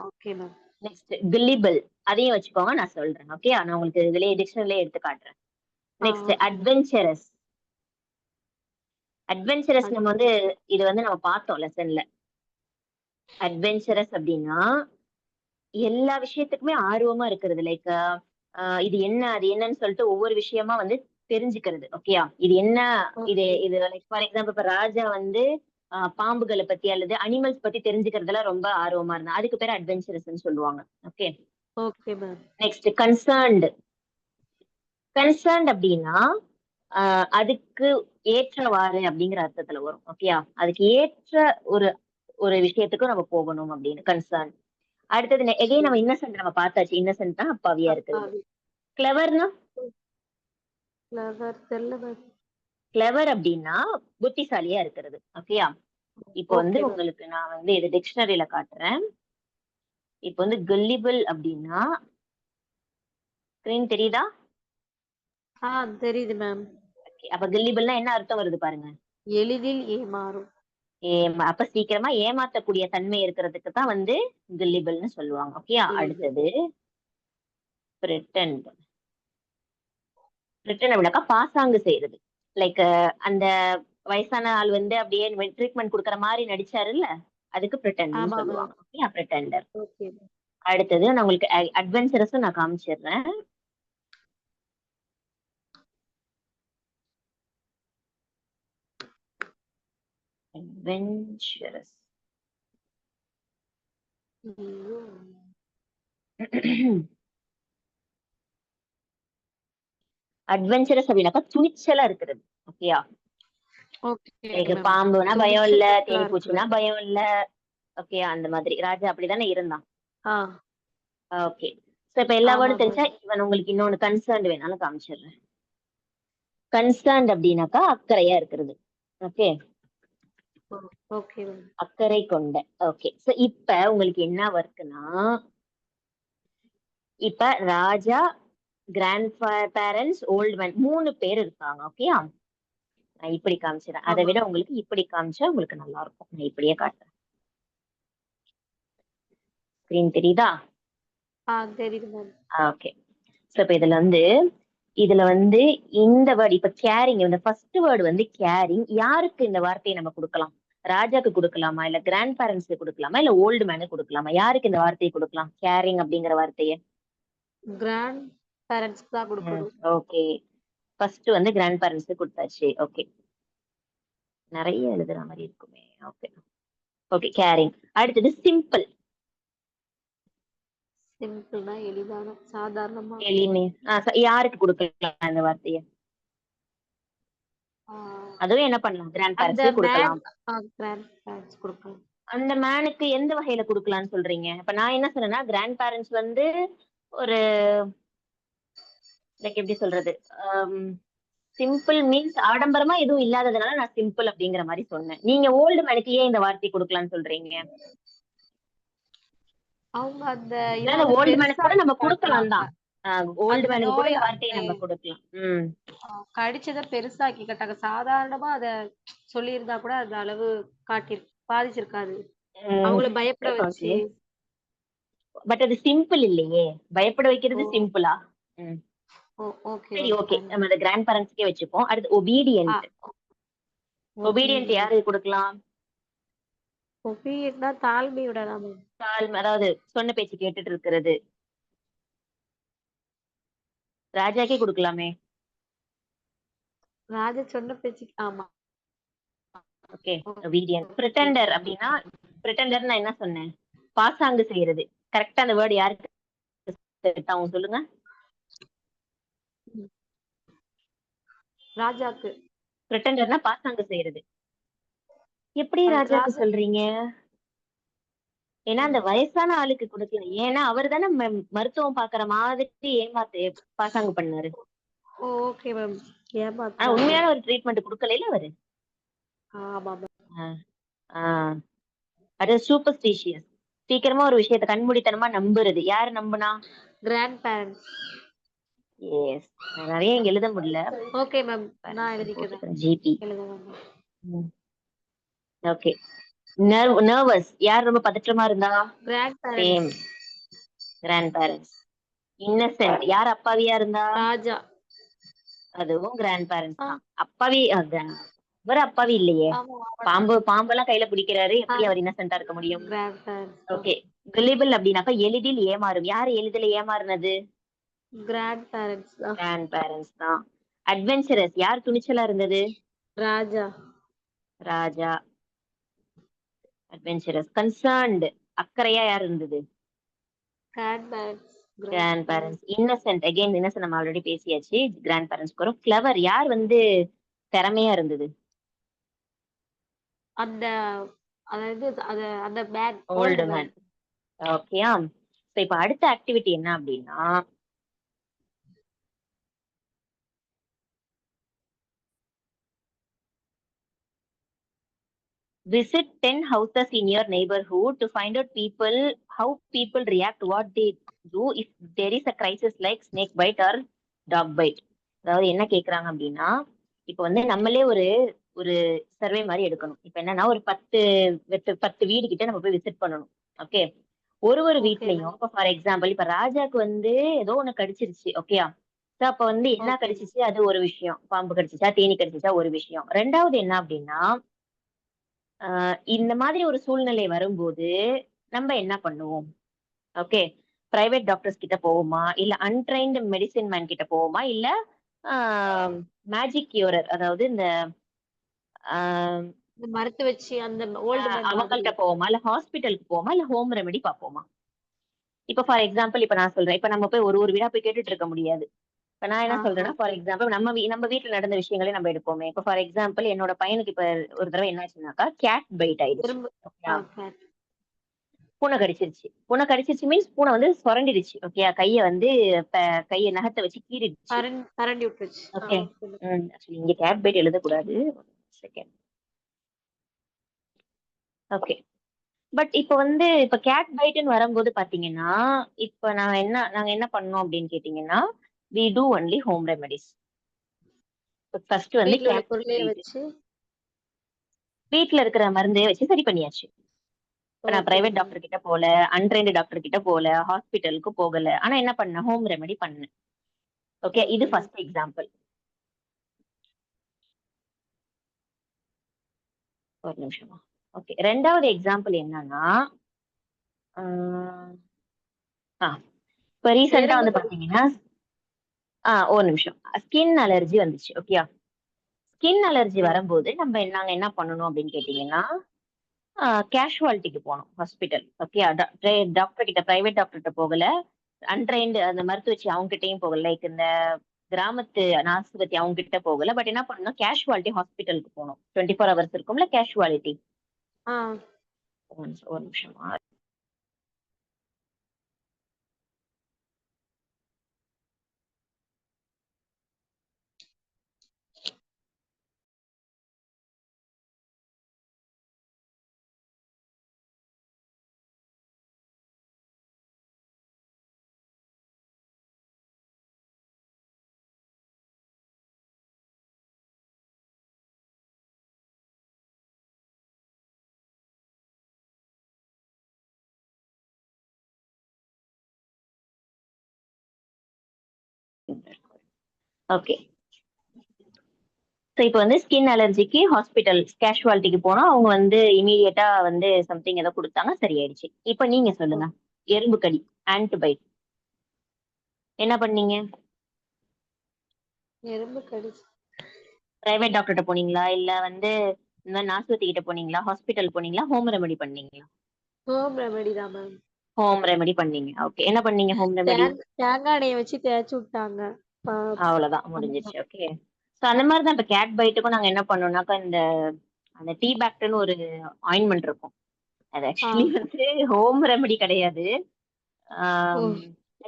Okay ma'am. Next gullible. அதையும் வச்சுக்கோங்க, நான் சொல்றேன். ஓகே, நான் உங்களுக்கு இதுலயே டிக்ஷனரியிலே எடுத்து காட்டுறேன். Next adventurous. நம்ம வந்து இது வந்து நம்ம பார்த்தோம் லெசன்ல. அட்வென்ச்சரஸ் அப்படின்னா எல்லா விஷயத்துக்குமே ஆர்வமா இருக்கிறது. லைக் இது என்ன அது என்னன்னு சொல்லிட்டு ஒவ்வொரு விஷயமா வந்து தெரிஞ்சுக்கிறது. ஓகேயா? இது என்ன இது ஓகே. இது லைக் ஃபார் எக்ஸாம்பிள் இப்ப ராஜா வந்து பாம்புகள பத்தி அல்லது அனிமல்ஸ் பத்தி தெரிஞ்சுக்கிறதுல ரொம்ப ஆர்வமா இருந்தான். அதுக்கு பேரு அட்வென்ச்சரஸ்ன்னு சொல்லுவாங்க. Okay. Okay ma'am. Next concerned. Concerned அப்படின்னா அதுக்கு ஏற்றவாறு அப்படிங்கிற அர்த்தத்துல வரும். ஓகேயா? அதுக்கு ஏற்ற ஒரு ஒரு விஷயத்துக்கு நம்ம போகணும் அப்படின்னு கன்சர்ன். அடுத்தது எகைன் நம்ம இன்னசென்ட் நம்ம பார்த்தாச்சு. இன்னசென்ட்னா அப்பாவியா இருக்கிறது. அப்பாவி. கிளவர்னா ஃப்ளவர் தெரியல மேம். கிளவர் அப்படின்னா புத்திசாலியா இருக்கிறது. ஓகேயா? இப்போ வந்து ஓகே மேம். உங்களுக்கு நான் வந்து இது டிக்ஷனரியில காட்டுறேன். இப்போ வந்து கல்லிபிள் அப்படின்னா ஸ்கிரீன் தெரியுதா? தெரியுது மேம். அப்ப கல்லிபிள்னா என்ன அர்த்தம் வருது பாருங்க. எளிதில் ஏமாறும். அப்ப சீக்கிரமா ஏமாத்தக்கூடிய தன்மை இருக்கிறதுக்கு தான் வந்து கல்லிபிள்னு சொல்லுவாங்க. ஓகேயா? எளிதில். அடுத்தது பிரிட்டன்ட். பிரிட்டன் அப்படின்னாக்கா பாசாங்கு செய்யறது. லைக் அந்த வயசான ஆள் வந்து அப்படியே ட்ரீட்மெண்ட் குடுக்குற மாதிரி நடிச்சாருல்ல, அதுக்கு பிரிட்டன்ட்னு ஆமா மேம். சொல்லுவாங்க. ஓகேயா? பிரிட்டண்டர். Okay ma'am. அடுத்தது நான் உங்களுக்கு அட்வென்ச்சரஸும் நான் காமிச்சிடுறேன். அட்வென்ச்சரஸ். ஐயோ. அட்வென்ச்சரஸ் அப்படின்னாக்கா துணிச்சலா இருக்கிறது. ஓகேயா? Okay like ma'am. பாம்புனா பயம் இல்ல, துணிச்சலா தேனி பூச்சினா இருக்கிறது. பயம் இல்ல. ஓகேயா? அந்த மாதிரி ராஜா அப்படிதானே இருந்தான். ஆ ஓகே. சோ இப்ப எல்லா ஆமா வேர்டும் தெரிஞ்சா மேம். இவன் உங்களுக்கு இன்னொன்னு கன்சர்ன்ட் வேணாலும் காமிச்சிடுறேன். கன்சர்ன்ட் அப்படின்னாக்கா அக்கறையா இருக்கிறது. ஓகே. Okay ma'am. அக்கறை கொண்ட. ஓகே. சோ இப்ப உங்களுக்கு என்ன ஒர்க்னா, இப்ப ராஜா, கிராண்ட் பேரண்ட்ஸ், ஓல்ட் மேன் 3 பேர் இருக்காங்க. ஓகேயா? நான் இப்படி காமிச்சிடுறேன். அதை ஆமா. விட உங்களுக்கு இப்படி காமிச்சா உங்களுக்கு நல்லா இருக்கும். நான் இப்படியே காட்டுறேன். ஸ்கிரீன் தெரியுதா? தெரியுது மேம். ஓகே. சோ இப்ப இதுல வந்து இந்த வேர்ட் இப்ப கேரிங் இந்த ஃபர்ஸ்ட் வேர்டு வந்து கேரிங். யாருக்கு இந்த வார்த்தையை நம்ம கொடுக்கலாம்? ராஜாக்கு கொடுக்கலாமா? இல்ல கிராண்ட் பேரண்ட்ஸ்க்கு கொடுக்கலாமா? இல்ல ஓல்டு மேனுக்கு கொடுக்கலாமா? யாருக்கு இந்த வார்த்தையை கொடுக்கலாம்? கேரிங் அப்படிங்கிற வார்த்தையை. கிராண்ட் பேரண்ட்ஸ்க்கு தான் கொடுக்கணும். ஓகே. ஃபர்ஸ்ட் வந்து கிராண்ட் பேரண்ட்ஸ்க்கு கொடுத்தாச்சு. ஓகே. நிறைய எழுதுற மாதிரி இருக்குமே. ஓகே. Okay caring. அடுத்தது சிம்பிள். சிம்பிள்னா எளிதான, சாதாரணமா. எளிமை. யாருக்கு கொடுக்கலாம் இந்த வார்த்தையை? ஆ, அதுவும் என்ன பண்ணலாம்? கிராண்ட் அந்த பேரண்ட்ஸ்க்கு மேன் கொடுக்கலாம். கிராண்ட் பேரண்ட்ஸ் கொடுக்கலாம். அந்த மேனுக்கு எந்த வகையில குடுக்கலாம்னு சொல்றீங்க? இப்ப நான் என்ன சொன்னேன்னா, கிராண்ட் பேரண்ட்ஸ் வந்து ஒரு லைக் எப்படி சொல்றது? அம் சிம்பிள் மீன்ஸ் ஆடம்பரமா எதுவும் இல்லாததுனால நான் சிம்பிள் அப்படிங்கிற மாரி சொன்னேன். நீங்க ஓல்டு மேனுக்கு ஏன் இந்த வார்த்தை குடுக்கலாம்னு சொல்றீங்க? அவங்க அந்த இத இல்ல அந்த வந்து ஓல்டு மேனுக்கு கூட பெருசாக்கி நம்ம குடுக்கலாம் காட்டுறாங்க. தான். ஓல்டு அந்த மேனுக்கு கூட நோய் இந்த அந்த வார்த்தையை நம்ம குடுக்கலாம். ம். கடிச்சத பெருசாக்கி காட்டாங்க. சாதாரணமா அத சொல்லியிருந்தா கூட அந்த அளவு பாதிச்சிருக்காது. ம். அவங்கள பயப்பட வச்சு. ஓகே. பட் அது சிம்பிள் இல்லையே. பயப்பட ஓ வைக்கிறது சிம்பிளா? ம். ஓகே சரி மேம். ஓகே. ஃபைன். நம்ம அத கிராண்ட் பேரண்ட்ஸ்க்கே வச்சுப்போம். அடுத்து ஆ ஒபீடியன்ட். Obedient obedient. யாருக்கு குடுக்கலாம்? ஒபீடியன்ட்னா தாழ்மையோட நாம. அதாவது சொன்ன பேச்சு கேட்டுட்டு இருக்கிறது. ராஜாக்கே குடுக்கலாமே. ராஜா சொன்ன பேச்சுக்கு ஆமா. ஓகே. ஒபீடியன்ட். ஓகே. பிரிட்டண்டர் அப்படின்னா பிரிட்டண்டர் நான் என்ன சொன்னேன்? பாசாங்கு செய்யறது. கரெக்ட்டா அந்த வேர்ட் யாருக்கு செட் ஆகும் சொல்லுங்க? ராஜாக்கு. பிரிட்டண்டர்னா பாசாங்கு செய்யறது. எப்படி அது ராஜாக்கு ராஜா. சொல்றீங்க? ஏன்னா அந்த ம். வயசான ஆளுக்கு குடுக்கல. ஏன்னா அவர் தானே மருத்துவம் பாக்குற மாதிரி ஏமாத்து பாசாங்கு பண்ணாரு. Okay ma'am. ஆனா ஏமாத்துனாங்க. உண்மையான ஒரு ட்ரீட்மெண்ட் குடுக்கலைல அவரு. ஆமா மேம். ஆ, ஆ. அது சூப்பர்ஸ்டிஷியஸ். சீக்கிரமா ஒரு விஷயத்த கண்மூடித்தனமா நம்புறது. யாரு நம்புனா? Grand parents. எஸ். நிறைய இங்க எழுத முடியல. Okay ma'am. நான் பேரண்ட்ஸ் எழுதிக்கிறேன். போட்டுக்கிறேன். ஜிபி. எழுத வேண்டாம். ஓகே. நர்வஸ். யார் ரொம்ப பதற்றமா இருந்தா? Grand same. Parents. Grand parents. Innocent. யார் அப்பாவியா இருந்தா? ராஜா. அதுவும் கிராண்ட் பேரண்ட்ஸ் ஆ, தான். அப்பாவி இவர் அப்பாவி இல்லையே. ஆமா. பாம்பெல்லாம் கையில பிடிக்கிறாரு. ஆ, எப்படி அவர் இன்னசென்ட்டா இருக்க முடியும்? கிராண்ட் பேரண்ட்ஸ் தான். ஓகே. gullible அப்படின்னாக்கா எளிதில் ஏமாறும். யாரு எளிதில் ஏமாறுனது? கிராண்ட் பேரண்ட்ஸ் தான். கிராண்ட் பேரண்ட்ஸ் தான். அட்வென்ச்சரஸ் யார் துணிச்சலா இருந்தது? ராஜா. ராஜா. அட்வென்ச்சரஸ். கன்சர்ன்டு அக்கறையா யார் இருந்தது? Grand parents. Grand parents. Innocent again innocent நம்ம ஆல்ரெடி பேசியாச்சு. கிராண்ட் பேரண்ட்ஸ்க்கு வரும். கிளவர் யார் வந்து திறமையா இருந்தது? அந்த அதாவது அந்த man old old man. Man. ஓகேயா? சோ இப்ப அடுத்த ஆக்டிவிட்டி என்ன அப்படின்னா visit 10 houses in your neighborhood to find out how people react, what they do if there is a crisis like snake bite or dog bite. அதாவது என்ன கேக்குறாங்க அப்படின்னா இப்ப வந்து நம்மளே ஒரு ஒரு சர்வே மாதிரி எடுக்கணும். இப்ப என்னன்னா ஒரு 10 வீடு கிட்ட நம்ம போய் விசிட் பண்ணணும். ஓகே, ஒரு ஓகே வீட்லயும் இப்ப ஃபார் எக்ஸாம்பிள் இப்ப ராஜாக்கு வந்து ஏதோ ஒண்ணு கடிச்சிருச்சு. ஓகேயா? அப்ப வந்து என்ன ஓகே. கடிச்சிச்சு அது ஒரு விஷயம். பாம்பு கடிச்சிச்சா தேனி கடிச்சிச்சா ஒரு விஷயம். ரெண்டாவது என்ன அப்படின்னா இந்த மாதிரி ஒரு சூழ்நிலை வரும்போது நம்ம என்ன பண்ணுவோம்? ஓகே, பிரைவேட் டாக்டர்ஸ் கிட்ட போவோமா? இல்ல அன்ட்ரெயின்டு மெடிசின் மேன் கிட்ட போவோமா? இல்ல மேஜிக் கியூரர் அதாவது இந்த ஆஹ் இந்த மரத்த வச்சு அந்த ஓல்டு மேன் மாதிரி. அவங்கள்ட்ட போவோமா? இல்ல ஹாஸ்பிட்டலுக்கு போவோமா? இல்ல ஹோம் ரெமெடி பார்ப்போமா? இப்ப ஃபார் எக்ஸாம்பிள் இப்ப நான் சொல்றேன். இப்ப நம்ம போய் ஒரு வீடா போய் கேட்டுட்டு இருக்க முடியாது. இப்ப நான் என்ன சொல்றேன்னா ஃபார் ஓகே. எக்ஸாம்பிள் நம்ம வீட்ல நடந்த விஷயங்களே நம்ம எடுப்போமே. இப்ப ஃபார் எக்ஸாம்பிள் என்னோட பையனுக்கு இப்ப ஒரு தடவை என்னாச்சுன்னாக்கா கேட் பைட் ஆயிடுச்சு. எறும்பு. ஓகேயா? ஓகே. பூனை கடிச்சிருச்சு. பூனை கடிச்சிருச்சு மீன்ஸ் பூனை வந்து சொரண்டிடுச்சு. ஓகேயா? கைய வந்து கைய நகத்தை வச்சு கீறிடுச்சு. பரண்டி விட்டுருச்சு. ஓகே. ஆக்சுவலி இங்க கேட் பைட் எழுதக்கூடாது. செகண்ட். ஓகே. பட் இப்ப கேட் பைட்னு வரும்போது பாத்தீங்கன்னா இப்ப நாங்க என்ன பண்ணோம் அப்படின்னு கேட்டீங்கன்னா we do only home remedies. First வந்து வீட்ல உள்ள கேட் பொருளையே பைட் வச்சு. வீட்ல இருக்கிற மருந்தையே வச்சு சரி பண்ணியாச்சு. இப்ப நான் ஓகே பிரைவேட் மேம். டாக்டர் கிட்ட போல, அன்ட்ரெயின்டு டாக்டர் கிட்ட போல, ஹாஸ்பிட்டலுக்கு போகல. ஆனா என்ன பண்ணேன்? ஹோம் ரெமெடி பண்ணேன். ஓகே, இது ஓகே மேம். First example. ஒரு நிமிஷமா. ஓகே, ரெண்டாவது எக்ஸாம்பிள் என்னன்னா ஆஹ் இப்ப ரீசெண்டா எறும்பு வந்து கடி. பாத்தீங்கன்னா ஒரு நிமிஷம். ஸ்கின் அலர்ஜி வந்துச்சு. ஓகேயா? ஸ்கின் அலர்ஜி வரும்போது நாங்க என்ன பண்ணணும் அப்படின்னு கேட்டீங்கன்னா கேஷுவாலிட்டிக்கு போனோம் ஹாஸ்பிட்டல். ஓகே, டாக்டர் கிட்ட பிரைவேட் டாக்டர்கிட்ட போகல, அன்ட்ரெயின்டு அந்த மருத்துவச்சி அவங்க கிட்டயும் போகல, லைக் இந்த கிராமத்து ஆஸ்பத்திரி அவங்க கிட்ட போகல. பட் என்ன பண்ணோம்? கேஷுவாலிட்டி ஹாஸ்பிட்டலுக்கு போனோம். 24 ஹவர்ஸ் இருக்கும்ல கேஷுவாலிட்டி. ஆ. ஒரு நிமிஷமா. ஓகே, ஸோ இப்போ வந்து ஸ்கின் அலர்ஜிக்கு ஹாஸ்பிட்டல் கேஷுவாலிட்டிக்கு போனோம். அவங்க வந்து இமீடியட்டா வந்து சம்திங் ஏதோ கொடுத்தாங்க, சரியாயிடுச்சு. இப்போ நீங்க சொல்லுங்க. எறும்பு கடி, ஆன்டிபைட் என்ன பண்ணீங்க? எறும்பு கடி. பிரைவேட் டாக்டர்கிட்ட போனீங்களா? இல்ல வந்து இந்த மாதிரி ஆஸ்பத்திரி கிட்ட போனீங்களா? ஹாஸ்பிட்டல் போனீங்களா? ஹோம் ரெமெடி பண்ணீங்களா? ஹோம் ரெமெடி தான் மேம். ஹோம் ரெமெடி பண்ணீங்க. ஓகே, என்ன பண்ணீங்க ஹோம் ரெமெடி? தேங்காய் எண்ணெய வச்சு தேய்ச்சு விட்டாங்க. அவ்வளவுதான், முடிஞ்சிச்சு. ஓகே, ஸோ அந்த மாதிரி தான் இப்போ கேட் பைட்டுக்கும் நாங்க என்ன பண்ணோம்னாக்கா அந்த டீ பேக்ட்னு ஒரு ஆயின்மெண்ட் இருக்கும். அது ஆக்சுவலி வந்து ஹோம் ரெமெடி கிடையாது. ஓ,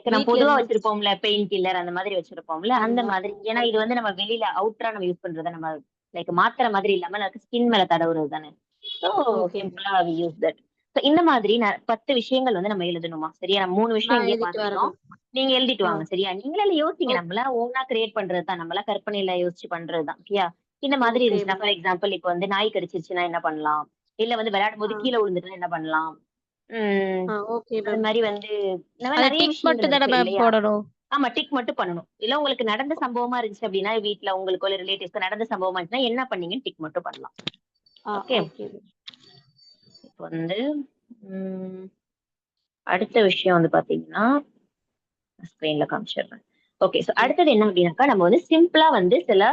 நம்ம வீட்ல பொதுவா இருந்து. வச்சிருப்போம்ல பெயின் கில்லர் அந்த மாதிரி வச்சிருப்போம்ல அந்த ஆமா. மாதிரி. ஏன்னா இது வந்து நம்ம வெளியில அவுட்டரா நம்ம யூஸ் பண்றது, நம்ம லைக் மாத்திரை மாதிரி இல்லாம நமக்கு ஸ்கின் மேல தடவுறது தானே. So okay ma'am. சிம்பிளா வி யூஸ் தட். ஸோ இந்த மாதிரி 10 விஷயங்கள் வந்து நம்ம எழுதணுமா? சரியா? நம்ம 3 விஷயம் நான் இங்கே எழுதிட்டு வரேன் பார்த்துட்டோம். மேம். நீங்க எழுதிட்டு ஆ. வாங்க. சரியா? நீங்களே யோசிங்க. ஓ- நம்மளா ஓனா கிரியேட் பண்றது தான். நம்மளா கற்பனையில யோசிச்சு பண்றது தான். ஓகேயா? இந்த மாதிரி ஓகே இருந்துச்சுன்னா மேம். ஃபார் எக்ஸாம்பிள் இப்போ வந்து நாய் கடிச்சிருச்சுன்னா என்ன பண்ணலாம்? இல்ல வந்து விளையாடும் போது ஆ. கீழே விழுந்துட்டுனா என்ன பண்ணலாம்? உம் ஓகே அது மேம். மாதிரி வந்து இந்த மாதிரி அத நிறைய டிக் விஷயங்கள் மட்டும் தானே இருக்கு மேம் இல்லையா? போடணும்? ஆமா, டிக் மட்டும் பண்ணணும். இல்ல உங்களுக்கு நடந்த சம்பவமா இருந்துச்சு அப்படின்னா வீட்ல உங்களுக்கு ஒரு ரிலேட்டிவ்ஸ்க்கு நடந்த சம்பவமா இருந்துச்சுன்னா என்ன பண்ணீங்கன்னு டிக் மட்டும் பண்ணலாம். Okay, okay ma'am. இப்போ வந்து உம் அடுத்த விஷயம் வந்து பாத்தீங்கன்னா ஸ்கிரீன்ல காமிச்சிடுறேன். ஓகே, சோ அடுத்தது என்ன அப்படின்னாக்கா நம்ம வந்து சிம்பிளா வந்து சில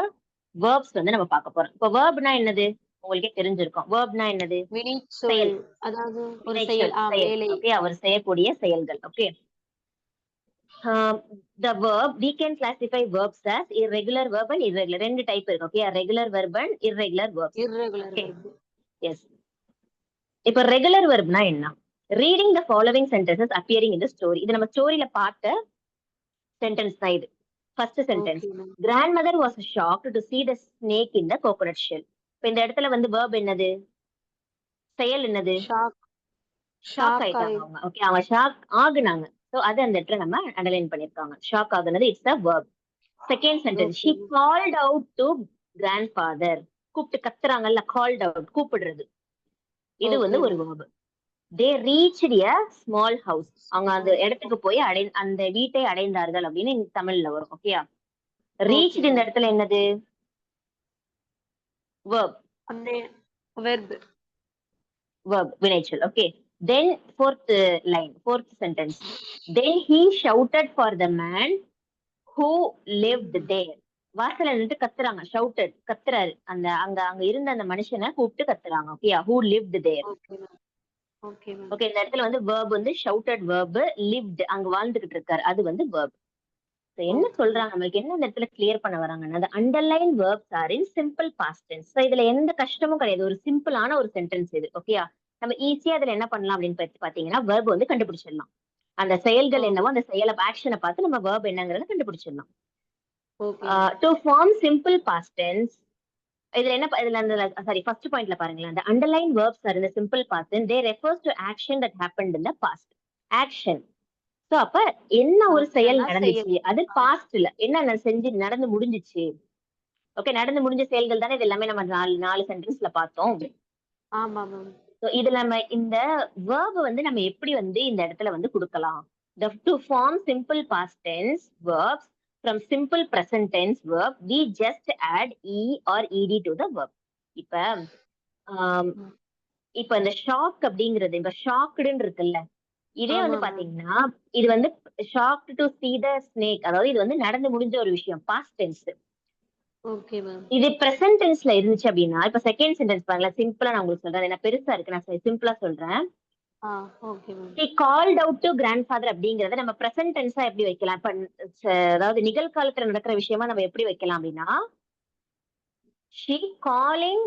வேர்ப்ஸ் வந்து நம்ம பார்க்க போறோம். இப்போ வேர்ப்னா என்னது உங்களுக்கே தெரிஞ்சிருக்கும். வேர்ப்னா என்னது வினைச்சொல். செயல், அதாவது ஒரு வினைச்சொல், செயல். செயல். வேலை. ஓகே, அவர் செய்யக்கூடிய செயல்கள். Okay, the verb we can classify verbs as irregular verb and irregular. ரெண்டு டைப் இருக்கு. Okay, regular verb and irregular verbs. Irregular okay, verb. Yes. இப்போ ரெகுலர் வெர்ப்னா என்ன? Reading the following sentences appearing in the story. இது நம்ம ஸ்டோரியில பார்த்த sentence தான் இது. First sentence, okay ma'am. Grandmother was shocked to see the snake in the coconut shell. இப்போ இந்த இடத்துல வந்து verb என்னது, செயல் என்னது, ஷாக். ஷாக் ஷாக் ஆயிட்டாங்க ஆயி. அவங்க. ஓகே, அவங்க ஷாக் ஆகுனாங்க. சோ அது அந்த இடத்துல நம்ம அண்டர்லைன் பண்ணிருக்காங்க. ஷாக் ஆகுனது it's a verb. Second sentence, okay she ma'am. called out to grandfather. கூப்பிட்டு கத்துறாங்கல்ல, called out கூப்பிடுறது, இது ஓகே வந்து ஒரு ma'am. verb. they reached a small house. அவங்க அந்த இடத்துக்கு போய் அந்த வீட்டை அடைந்தார்கள் அப்படின்னு தமிழ்ல வரும். ஓகேயா, ஓகே ரீச்டு இந்த மேம். இடத்துல என்னது, verb, அந்த வெர்ப். verb வினைச்சொல். Okay, then fourth line, fourth sentence, then he shouted for the man who lived there. வாசல்ல நின்று கத்துறாங்க, shouted கத்துறாரு, அந்த அங்க அங்க இருந்த அந்த மனுஷனை கூப்பிட்டு கத்துறாங்க. ஓகேயா, who lived there. Okay ma'am. Okay ma'am. Okay, இந்த இடத்துல வந்து verb வந்து shouted verb, lived அங்க வாழ்ந்துகிட்டு இருக்காரு, அது வந்து verb. So என்ன ஓகே. சொல்றாங்க, நம்மளுக்கு என்ன இந்த இடத்துல கிளியர் பண்ண வராங்கன்னா, the underline verbs are in simple past tense. So இதுல எந்த கஷ்டமும் கிடையாது, ஒரு சிம்பிளான ஒரு சென்டென்ஸ் இது. ஓகேயா, நம்ம ஈஸியா இதுல என்ன பண்ணலாம் அப்படின்னு பாத்தீங்கன்னா, verb வந்து கண்டுபிடிச்சிடலாம். அந்த செயல்கள் என்னவோ அந்த செயலை ஆக்ஷனை பார்த்து நம்ம verb என்னங்கறத கண்டுபிடிச்சிடலாம். Okay. To form simple past tense, இதுல என்ன இதுல அந்த சாரி ஃபர்ஸ்ட் பாயிண்ட்ல பாருங்களேன், அந்த underline verbs are in the simple past tense, they refers to action that happened in the past. action. So அப்ப என்ன ஒரு செயல் ஆக்ஷன்னா செயல். நடந்துச்சு, அது பாஸ்ட்ல என்ன செஞ்சு நடந்து முடிஞ்சிச்சு. ஓகே, நடந்து முடிஞ்ச செயல்கள் தானே இது எல்லாமே நம்ம நாலு நாலு சென்டென்ஸ்ல பார்த்தோம். ஆமா மேம். சோ இதுல நம்ம இந்த verb வந்து நம்ம எப்படி வந்து இந்த இடத்துல வந்து கொடுக்கலாம். to form simple past tense verbs from simple present tense verb, we just add e or ed to the verb. இப்ப ஆம், இப்ப இந்த ஷாக் அப்படிங்கிறது, இப்ப ஷாக்டுன்னு இருக்குல்ல, இதே வந்து ஆமா மேம். பாத்தீங்கன்னா இது வந்து shocked to see the snake, அதாவது இது வந்து நடந்து முடிஞ்ச ஒரு விஷயம், past tense. Okay ma'am. இது பிரசன்ட் டென்ஸ்ல இருந்துச்சு அப்படின்னா, இப்ப செகண்ட் சென்டென்ஸ் பாருங்களேன், சிம்பிளா நான் உங்களுக்கு சொல்றேன், என்ன பெருசா இருக்கு, நான் சிம்பிளா சொல்றேன். ஆ, okay ma'am. he called out to grandfather அப்படிங்கறத நம்ம பிரசன்ட் டென்ஸா எப்படி வைக்கலாம், இப்ப அதாவது நிகழ்காலத்துல நடக்கிற விஷயமா நம்ம எப்படி வைக்கலாம் அப்படின்னா, she calling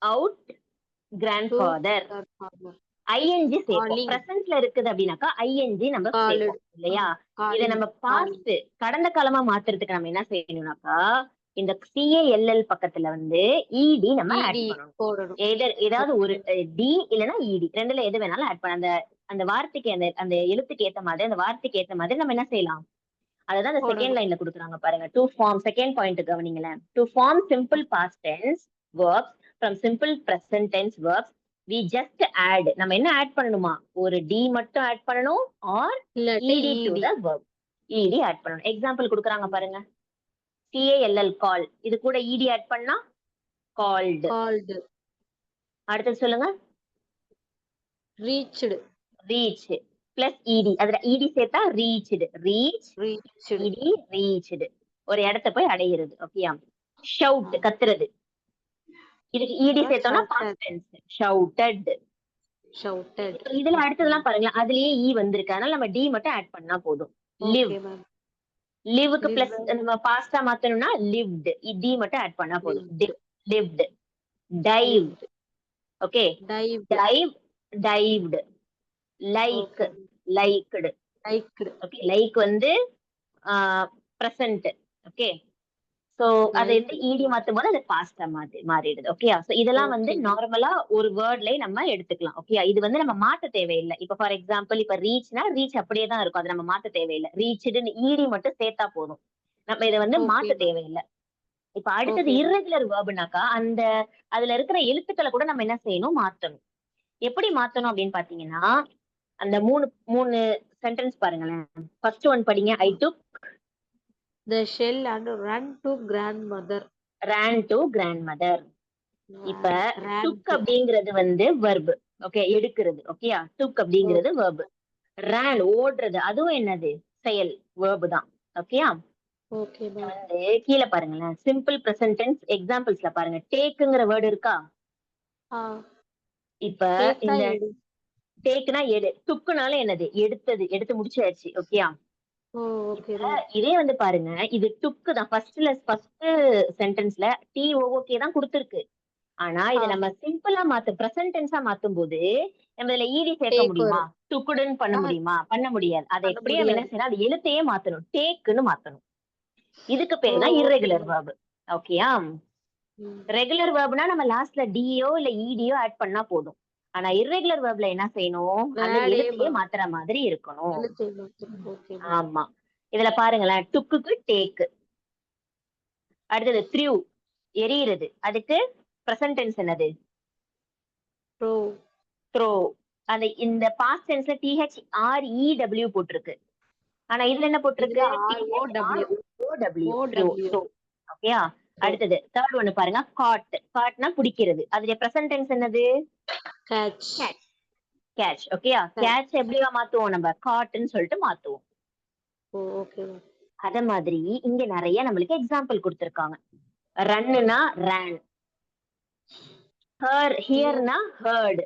out grandfather, ing சேர்ப்போம். Calling. பிரசன்ட்ல இருக்குது அப்படின்னாக்கா ing நம்ம Called. சேர்ப்போம் இல்லையா. இத Calling. நம்ம Calling. பாஸ்ட் கடந்த காலமா மாத்துறதுக்கு நம்ம என்ன செய்யணும்னாக்கா, இந்த CALL பக்கத்துல வந்து ED நம்ம ஆட் ED பண்ணணும். போடணும். ஏதாவது ஒரு D இல்லைன்னா ED ரெண்டுல எது வேணாலும் ஆட் பண்ண, அந்த அந்த வார்த்தைக்கு அந்த அந்த எழுத்துக்கு ஏத்த மாதிரி, அந்த வார்த்தைக்கு ஏத்த மாதிரி நம்ம என்ன செய்யலாம். அதுதான் அந்த செகண்ட் போடணும். லைன்ல கொடுக்குறாங்க பாருங்க. டு ஃபார்ம், செகண்ட் பாயிண்ட் கவனிங்களேன். To form simple past tense verbs from simple present tense verbs, we just add, நம்ம என்ன ஆட் பண்ணணுமா, ஒரு D மட்டும் ஆட் பண்ணணும் or இல்லாட்டி ED to ED. the verb, ED add பண்ணணும். எக்ஸாம்பிள் கொடுக்குறாங்க பாருங்க, CALL call, இது கூட ED ஆட் பண்ணா called. Called. அடுத்து சொல்லுங்க, Reached. reach plus ED, அதுல ED சேர்த்தா reached, reach Reached. ED reached, ஒரு இடத்தை போய் அடையிறது. ஓகேயா, shout கத்துறது, இதுக்கு ED சேர்த்தோம்னா past tense, shouted. Shouted. இதுல அடுத்ததெல்லாம் பாருங்களேன், அதுலயே E வந்திருக்கு, அதனால நம்ம D மட்டும் ஆட் பண்ணா போதும். live, Okay ma'am. liveக்கு பிளஸ் நம்ம பாஸ்டா மாத்தணும்னா lived, D மட்டும் ஆட் பண்ணா போதும். lived. dive, okay, Dive. dive, dived. like, liked. Liked. Okay, like வந்து பிரசன்ட். ஓகே, சோ அது வந்து ED மாத்தும் போது அது பாஸ்டா மாறிடுது. ஓகேயா, சோ இதெல்லாம் வந்து நார்மலா ஒரு வேர்ட்லயே நம்ம எடுத்துக்கலாம். ஓகேயா, இது வந்து நம்ம மாத்த தேவையில்லை. இப்ப ஃபார் எக்ஸாம்பிள் இப்ப ரீச்னா ரீச் அப்படியே தான் இருக்கும், அது நம்ம மாத்த தேவையில்லை. ரீச்டுன்னு ED மட்டும் சேர்த்தா போதும், நம்ம இதை வந்து மாத்த தேவையில்லை. இப்ப அடுத்தது irregular வேர்ப்னாக்கா, அந்த அதுல இருக்கிற எழுத்துக்களை கூட நம்ம என்ன செய்யணும், மாத்தணும். எப்படி மாத்தணும் அப்படின்னு பாத்தீங்கன்னா, அந்த மூணு மூணு சென்டென்ஸ் பாருங்களேன். ஃபர்ஸ்ட் ஒன் படிங்க. I took the shell and ran to grandmother. ran to grandmother. இப்ப took அப்படிங்கிறது வந்து verb. ஓகே, எடுக்கிறது. ஓகேயா, took அப்படிங்கிறது verb. ran ஓடுறது அதுவும் என்னது செயல் verb தான். ஓகேயா? Okay ma'am. வந்து கீழ பாருங்களேன். சிம்பிள் பிரசன்ட் டென்ஸ் எக்ஸாம்பிள்ஸ்ல பாருங்க. டேக்குங்கிற வேர்டு இருக்கா? ஆ இப்ப டேக் தான் இந்த எடு. டேக்னா எடு, டுக்குனால என்னது எடுத்தது, எடுத்து முடிச்சாச்சு. ஓகேயா? ஓ ஓகே இப்ப மேம். இதே வந்து பாருங்க, இது டுக்கு தான். ஃபர்ஸ்ட் சென்டென்ஸ்ல TOOK தான் குடுத்திருக்கு. ஆனா ஆ இத நம்ம சிம்பிளா பிரசன்ட் டென்ஸா மாத்தும்போது நம்ம இதுல ஈடி சேர்க்க டேக் முடியுமா? வரும். டுக்குடுன்னு பண்ண ஆஹா முடியுமா? பண்ண முடியாது. அத பண்ண எப்படியே நம்ம என்ன முடியாது. செய்யணும்? அது எழுத்தையே மாத்தணும். டேக்குன்னு மாத்தணும். இதுக்கு ஓ பேரு தான் ஓகே இர்ரெகுலர் மேம். வெர்ப். ஓகேயா? ம். ரெகுலர் வெர்ப்னா நம்ம லாஸ்ட்ல டியோ இல்ல ஈடியோ ஆட் பண்ணா போதும். ஆனா இர்ரெகுலர் வெர்ப்ல என்ன செய்யணும்? அந்த வேர்டே எழுத்தையே மாத்துற மாதிரி இருக்கணும். எழுத்தை மாத்தணும். Okay ma'am. ஆமா. இதுல பாருங்களேன். டுக்குக்கு டேக். அடுத்தது த்ரூ எரியிறது. அதுக்கு பிரசன்ட் டென்ஸ் என்னது? ப்ரோ. த்ரோ. அந்த இந்த பாஸ்ட் டென்ஸ்ல THREW போட்டிருக்கு. ஆனா இதுல என்ன போட்டிருக்கு? இதுல ROW. THROW. Throw. OW. Throw. ஓகேயா? ப்ரோ. அடுத்தது தேர்ட் ஒன்னு பாருங்க. காட். காட்னா பிடிக்கிறது. அதுல பிரசன்ட் டென்ஸ் என்னது? கேட்ச். கேட்ச். கேட்ச். ஓகேயா? கேட்ச் எப்படிவா மாத்துவோம் நம்ம? காட்ன்னு சொல்லிட்டு மாத்துவோம். ஓ ஓகே மேம். அத மாதிரி இங்க நிறைய நம்மளுக்கு எக்ஸாம்பிள் கொடுத்திருக்காங்க. ரன்னுனா ran. ஹியர்னா ஹர்ட்.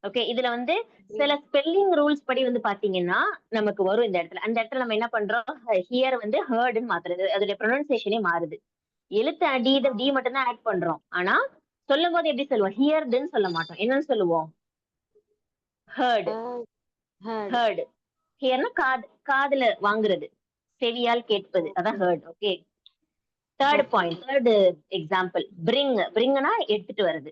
ஓகே. இதுல வந்து சில ஸ்பெல்லிங் ரூல்ஸ் படி வந்து பாத்தீங்கன்னா நமக்கு வரும் இந்த இடத்துல. அந்த இடத்துல நம்ம என்ன பண்றோம்? ஹியர் வந்து ஹர்ட்ன்னு மாத்துறது. அதோட ப்ரொனன்சியேஷனே மாறுது. எழுத்து டி மட்டும் தான் ஆட் பண்றோம். ஆனா சொல்லும் போது எப்படி சொல்லுவோம்? ஹியர்டுன்னு சொல்ல மாட்டோம். என்னன்னு சொல்லுவோம்? ஹர்ட். ஹேர்ட். ஹர்ட். ஹியர்னா காதுல வாங்குறது. செவியால் கேட்பது. அதான் okay. Heard. Okay. Third okay. Point. Third example. பிரிங்னா எடுத்துட்டு வருது.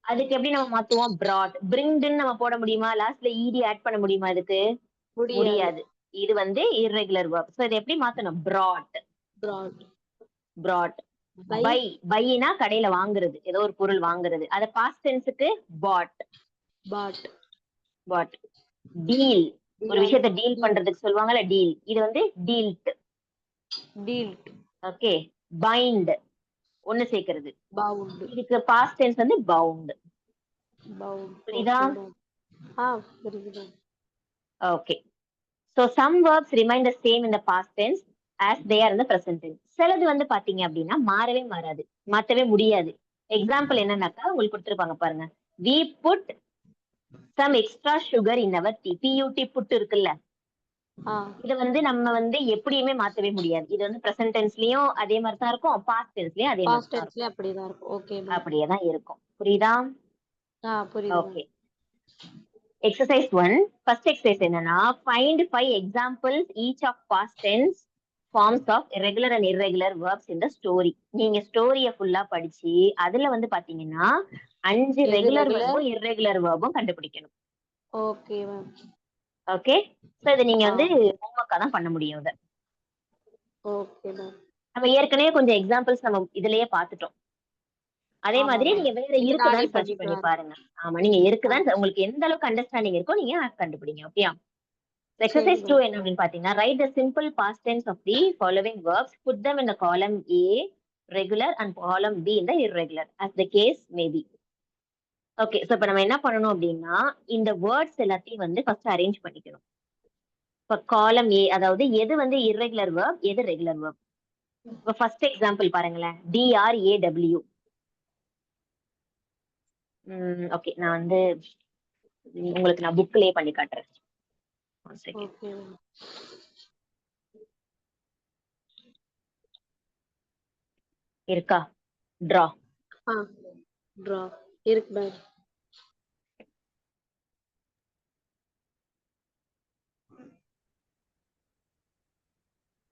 அதுக்கு எப்படி நம்ம மாத்துவோம்? brought. bringedன்னு நம்ம போட முடியுமா? லாஸ்ட்ல ed ஆட் பண்ண முடியுமா இதுக்கு? முடியாது. முடியாது. இது வந்து irregular verb. சோ இத எப்படி மாத்தணும்? brought. ப்ராட். brought. பை. பைனா கடையில வாங்குறது. ஏதோ ஒரு பொருள் வாங்குறது. அத பாஸ்ட் டென்ஸ்க்கு bought. பாட். bought. deal. ஒரு டியால். விஷயத்தை டீல் பண்றதுக்கு சொல்லுவாங்கல்ல டீல். இது வந்து dealt. டீல்ட். ஓகே. bind. ஒண்ணு சேர்க்கிறது. பவுண்ட். இதுக்கு பாஸ்ட் டென்ஸ் வந்து bound. பவுண்ட். புரியுதா? Okay ma'am. புரியுது ma'am. Okay. So some verbs remain the same in the past tense as they are in the present tense. சிலது வந்து பாத்தீங்க அப்படின்னா மாறவே மாறாது. மாத்தவே முடியாது. எக்ஸாம்பிள் என்னன்னாக்கா உங்களுக்கு கொடுத்திருப்பாங்க பாருங்க. We put some extra sugar in our tea. PUT put இருக்குல்ல. இத வந்து நம்ம வந்து எப்படியுமே மாத்தவே முடியாது. இது வந்து பிரசன்ட் டென்ஸ்லயும் அதே மாதிரி தான் இருக்கும். பாஸ்ட் டென்ஸ்லயும் அதே மாதிரி பாஸ்ட் தான் இருக்கும். டென்ஸ்லயே அப்படிதான் இருக்கும். Okay ma'am. அப்படியே தான் இருக்கும். புரியுதா? புரியுது okay. Ma'am. Exercise 1. First exercise என்னன்னா find 5 examples each of past tense forms of irregular and irregular verbs in the story. நீங்க ஸ்டோரிய ஃபுல்லா படிச்சு அதுல வந்து பாத்தீங்கன்னா 5 எது ரெகுலர் ரெகுலர்? வெர்பும் இர்ரெகுலர் வெர்பும் கண்டுபிடிக்கணும். Okay ma'am. ஓகே. சோ இத நீங்க வந்து ஹோம்வொர்க்கா தான் பண்ண முடியும் இத. Okay ma'am. நம்ம ஏற்கனவே கொஞ்சம் எக்ஸாம்பிள்ஸ் நம்ம இதுலயே பாத்துட்டோம். அதே ஆமா மாதிரி மேம். நீங்க வேற இது நானே இருக்குதான்னு சர்ச் பண்ணிட்டு பண்ணி வரேன். பாருங்க. ஆமா நீங்க இருக்குதான் உங்களுக்கு எந்த அளவுக்கு அண்டர்ஸ்டாண்டிங் இருக்கோ நீங்க கண்டுபிடிங்க. ஓகேயா? சரி Exercise 2 மேம். என்ன அப்படின்னு பாத்தீங்கன்னா write the simple past tense of the following verbs, put them in the column A regular and column B in the irregular as the case may be. Okay. So இப்ப நம்ம என்ன பண்ணணும் அப்படின்னா இந்த words எல்லாத்தையும் வந்து ஃபர்ஸ்ட் அரேஞ்ச் பண்ணிக்கணும். இப்ப காலம் ஏ அதாவது எது வந்து irregular verb எது ரெகுலர் verb. இப்ப ஃபர்ஸ்ட் எக்ஸாம்பிள் பாருங்களேன். DRAW. ஓகே. நான் வந்து உங்களுக்கு நான் புக்லயே பண்ணி காட்டுறேன். One second. Okay ma'am. இருக்கா? டிரா. டிரா இருக்கு மேம்.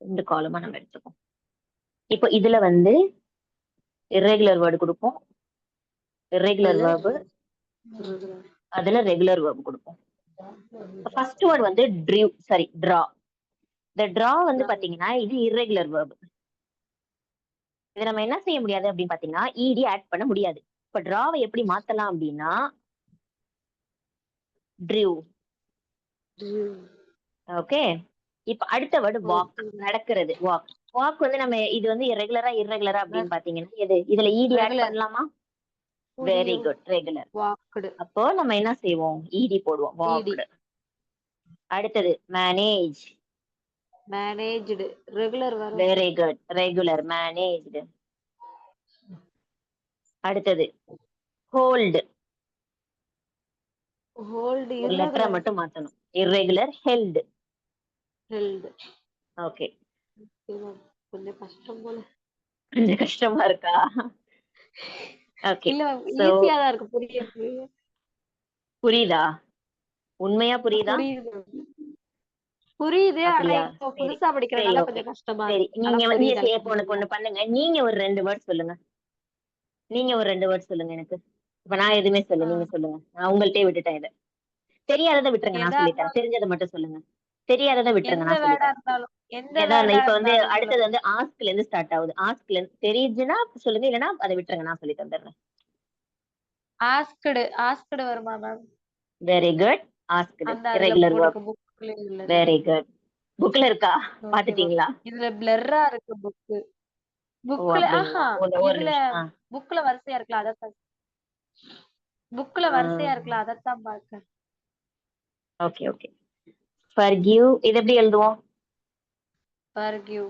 ரெண்டு காலமா நம்ம எடுத்துப்போம். இப்போ இதுல வந்து irregular word கொடுப்போம். irregular verb. அதுல ரெகுலர் verb கொடுப்போம். ஃபர்ஸ்ட் வேர்ட் வந்து draw. இந்த draw வந்து பாத்தீங்கன்னா இது irregular verb. இத நம்ம என்ன செய்ய முடியாது அப்படின்னு பாத்தீங்கன்னா ed ஆட் பண்ண முடியாது. இப்ப drawவை எப்படி மாத்தலாம் அப்படின்னா drew. ஓகே. இப்ப அடுத்த வேர்டு வாக். நடக்கிறது. வாக் வந்து நம்ம இது வந்து ரெகுலரா இர்ரெகுலரா அப்படின்னு பாத்தீங்கன்னா எது இதுல ed ஆட் பண்ணலாமா? Very good. ரெகுலர். வாக்டு. அப்போ நம்ம என்ன செய்வோம்? ed போடுவோம். வாக்டு. அடுத்தது மேனேஜ். மேனேஜ்டு ரெகுலர் வரும். Very good. Regular managed. அடுத்தது ஹோல்டு. ஹோல்டு ஒரு லெட்டரை irregular. மட்டும் மாத்தணும். Irregular held. ஹெல்டு. ஓகே. கொஞ்சம் கஷ்டம் போல. கொஞ்சம் கஷ்டமா இருக்கா? ஓகே. இல்ல சோ ஈஸியா தான் இருக்கு புரியுது. புரியுதா? உண்மையா புரியுதா? புரியுது. புரியுது. ஆனா அப்படியா? இப்போ சரி புதுசா சரி, படிக்கிறதுனால ஓகே. கொஞ்சம் கஷ்டமா சரி, இருக்கு. ஆனா நீங்க வந்து புரியுது இப்போ உனக்கு அல்ஹம்துலில்லாஹ். ஒண்ணு பண்ணுங்க. நீங்க ஒரு 2 வேர்ட் சொல்லுங்க. நீங்க ஒரு 2 வேர்ட் சொல்லுங்க எனக்கு. இப்ப நான் எதுவுமே சொல்ல, ஆ. நீங்க சொல்லுங்க. நான் உங்கள்ட்டயே விட்டுட்டேன் இத. தெரியாதத விட்டுருங்க, நான் எதா சொல்லித்தரேன். இருந்தாலும் தெரிஞ்சத மட்டும் சொல்லுங்க. தெரியாதத விட்டுருங்க, எந்த நான் வேர்டா சொல்லித்தரேன். இருந்தாலும் எந்த எதா இருந்தா வேர்டா இப்ப வந்து இருந்தாலும் அடுத்தது சொல்லுங்க. வந்து ஆஸ்க்ல இருந்து ஸ்டார்ட் ஆகுது. ஆஸ்க்ல இருந்து தெரியுதுன்னா சொல்லுங்க, இல்லைன்னா அதை விட்டுருங்க, நான் சொல்லி தந்துடுறேன். ஆஸ்க்டு வருமா மேம்? Very good. ஆஸ்க்டு அந்த அதுல இரெகுலர் போட்டிருக்கு வெர்ப். புக்ல உள்ளது. Very good. புக்ல இருக்கா? Okay ma'am. பாத்துட்டீங்களா? இதுல பிளர்ரா இருக்கு புக்கு. ஓ புக்ல அப்படிங்களா? ஒரு இதுல நிமிஷம். புக்ல வரிசையா இருக்குல்ல அதத்தான். புக்ல வரிசையா இருக்குல்ல அதத்தான் பார்த்தேன். Okay okay. ஃபர்கிவ் இது எப்படி எழுதுவோம்? ஃபர்கிவ்.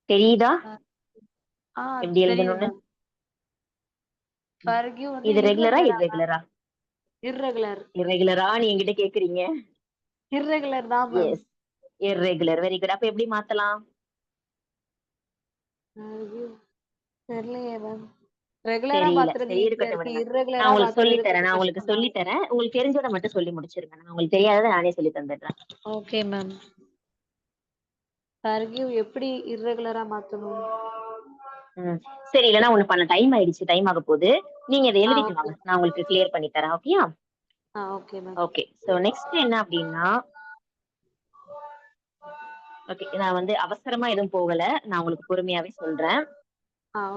தெரியுதா ஆ எப்படி தெரியுது எழுதணும்னு? மேம். ஃபர்கிவ் வந்து இது ரெகுலரா இர்ரெகுலரா மேம். இர்ரெகுலரா? இர்ரெகுலர். இர்ரெகுலரா நீ என்கிட்ட கேக்குறீங்க? இர்ரெகுலர் தான் ma'am. Yes, irregular. Very good. அப்ப எப்படி மாத்தலாம்? ஃபர்கிவ் தெரியலையே மேம். ரெகுலரா தெரியல. மாத்துறது சரி, ஈஸியா இருக்கட்டும் இருக்கு. விடுங்க. நான் இர்ரெகுலரா உங்களுக்கு சொல்லி மாத்துறது தரேன். கொஞ்சம் நான் உங்களுக்கு கஷ்டமா சொல்லி இருக்கு. தரேன். உங்களுக்கு தெரிஞ்சதை மட்டும் சொல்லி முடிச்சிருங்க. நான் உங்களுக்கு தெரியாததை நானே சொல்லி தந்துடுறேன். Okay ma'am. ஃபர்கிவ் எப்படி இர்ரெகுலரா மாத்தணும்? ம். சரி, இல்லைன்னா ஒண்ணு பண்ண, டைம் ஆயிடுச்சு. டைம் ஆக போகுது. நீங்க இதை எழுதிட்டு ஓகே. வாங்க. நான் உங்களுக்கு கிளியர் பண்ணி தரேன். ஓகேயா? Okay ma'am. Okay. So next என்ன அப்படின்னா, ஓகே, நான் வந்து அவசரமா எதுவும் போகல. நான் உங்களுக்கு பொறுமையாவே சொல்றேன்.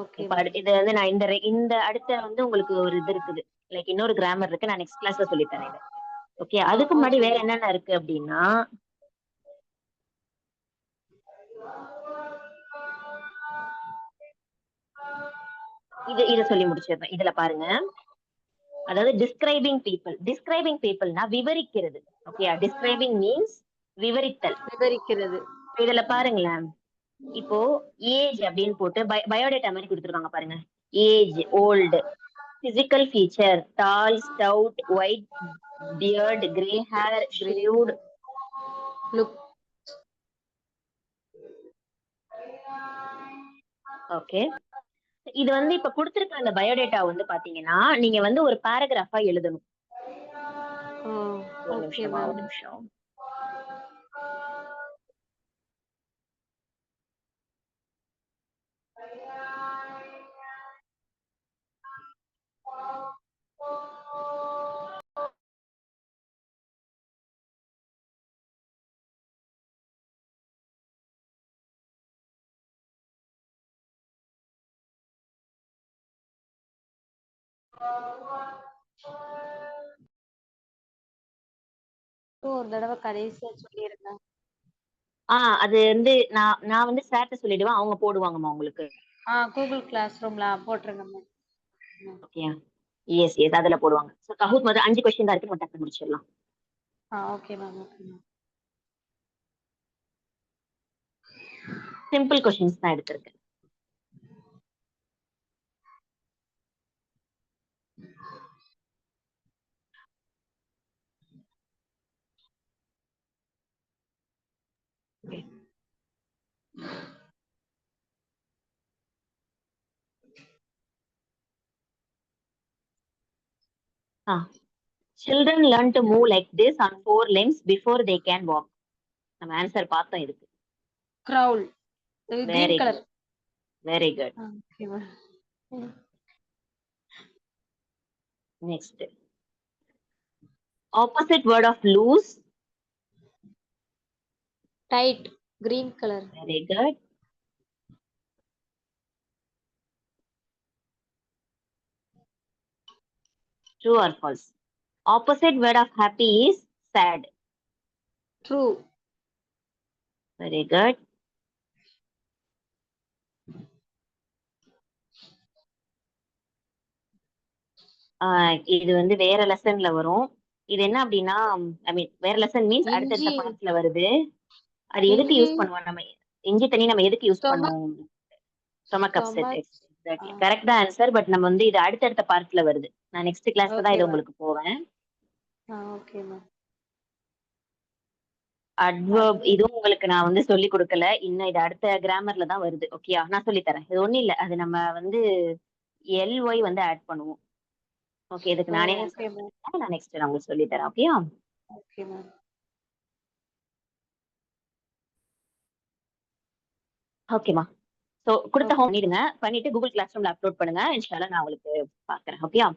ஓகே இப்ப மேம். இது வந்து நான் இந்த அடுத்த வந்து உங்களுக்கு ஒரு இது இருக்குது. லைக் இன்னொரு கிராமர் இருக்கு. நான் நெக்ஸ்ட் கிளாஸ்ல சொல்லி தரேன் இத. ஓகே. அதுக்கு முன்னாடி ஓகே வேற மேம். என்னென்ன இருக்கு அப்படின்னா, இத சொல்லி முடிச்சிடுறேன். இதுல பாருங்க. அதாவது டிஸ்கிரைபிங் பீப்பிள். டிஸ்கிரைபிங் பீப்பிள்னா விவரிக்கிறது. ஓகே. டிஸ்கிரைபிங் மீன்ஸ் விவரித்தல். விவரிக்கிறது. இதுல பாருங்களேன். இப்போ ஏஜ் அப்படின்னு போட்டு பயோடேட்டா மாதிரி கொடுத்துருக்காங்க பாருங்க. Age, old, physical feature, tall, stout, white beard, grey hair, great. Shrewd. Look. Okay. இது வந்து இப்ப கொடுத்திருக்க அந்த பயோடேட்டா வந்து பாத்தீங்கன்னா, நீங்க வந்து ஒரு பேராகிராஃபா எழுதணும். ஒரு ஓகே நிமிஷமா, ஒரு மேம். நிமிஷம். ஒரு தடவை கடைசியா சொல்லிருங்க. அது வந்து நான் வந்து சார்ட்ட சொல்லிடுவேன். அவங்க போடுவாங்கம்மா உங்களுக்கு. கூகுள் கிளாஸ் ரூம்ல போட்டுருங்க மேம். ஓகேயா? எஸ் எஸ், அதுல போடுவாங்க. சோ கஹூட் மாதிரி 5 கொஸ்டின் தான் இருக்கு. நம்ம டக்கு முடிச்சிடலாம். Okay ma'am. Okay ma'am. Simple questions தான் எடுத்திருக்கேன். Okay. Children learn to move like this on 4 limbs before they can walk. நம்ம ஆன்சர் பார்த்தோம் இதுக்கு. Crawl. Green very colour. Good. Very good. Okay ma'am. Next. Opposite word of loose. Tight. Green colour. Very good. True or false? Opposite word of happy is sad. True. Very good. இது வந்து வேற லெசன்ல வரும். இது என்ன அப்படின்னா ஐ மீன் வேற lesson means அடுத்தடுத்த இஞ்சி பார்ட்ஸ்ல வருது. அது எதுக்கு இஞ்சி யூஸ் பண்ணுவோம் நம்ம? இஞ்சி தண்ணி நம்ம எதுக்கு யூஸ் ஸ்டொமக் பண்ணுவோம்? Stomach upset. Stomach exactly correct தான் ஆன்சர். பட் நம்ம வந்து இது அடுத்தடுத்த பார்ட்ஸ்ல வருது. நான் நெக்ஸ்ட் கிளாஸ்ல தான் ஓகே இது மேம். உங்களுக்கு போவேன். Okay ma'am. அட்வர்ப் இதுவும் உங்களுக்கு நான் வந்து சொல்லி கொடுக்கல. இன்னும் இது அடுத்த கிராமர்ல தான் வருது. ஓகேயா? நான் சொல்லி தரேன். இது ஒண்ணும் இல்ல. அது நம்ம வந்து எல்ஒய் வந்து ஆட் பண்ணுவோம். ஓகே, இதுக்கு நானே ஓகே ஆன்சர் மேம். சொல்லிட்டேன். நான் நெக்ஸ்ட் நான் உங்களுக்கு சொல்லி தரேன். ஓகேயா? Okay ma'am. ஓகேமா. சோ குடுத்த ஓகே. ஹோம் பண்ணிடுங்க. பண்ணிட்டு கூகுள் கிளாஸ் ரூம்ல அப்லோட் பண்ணுங்க. இன்ஷால்லா நான் உங்களுக்கு பார்க்குறேன். ஓகேயா?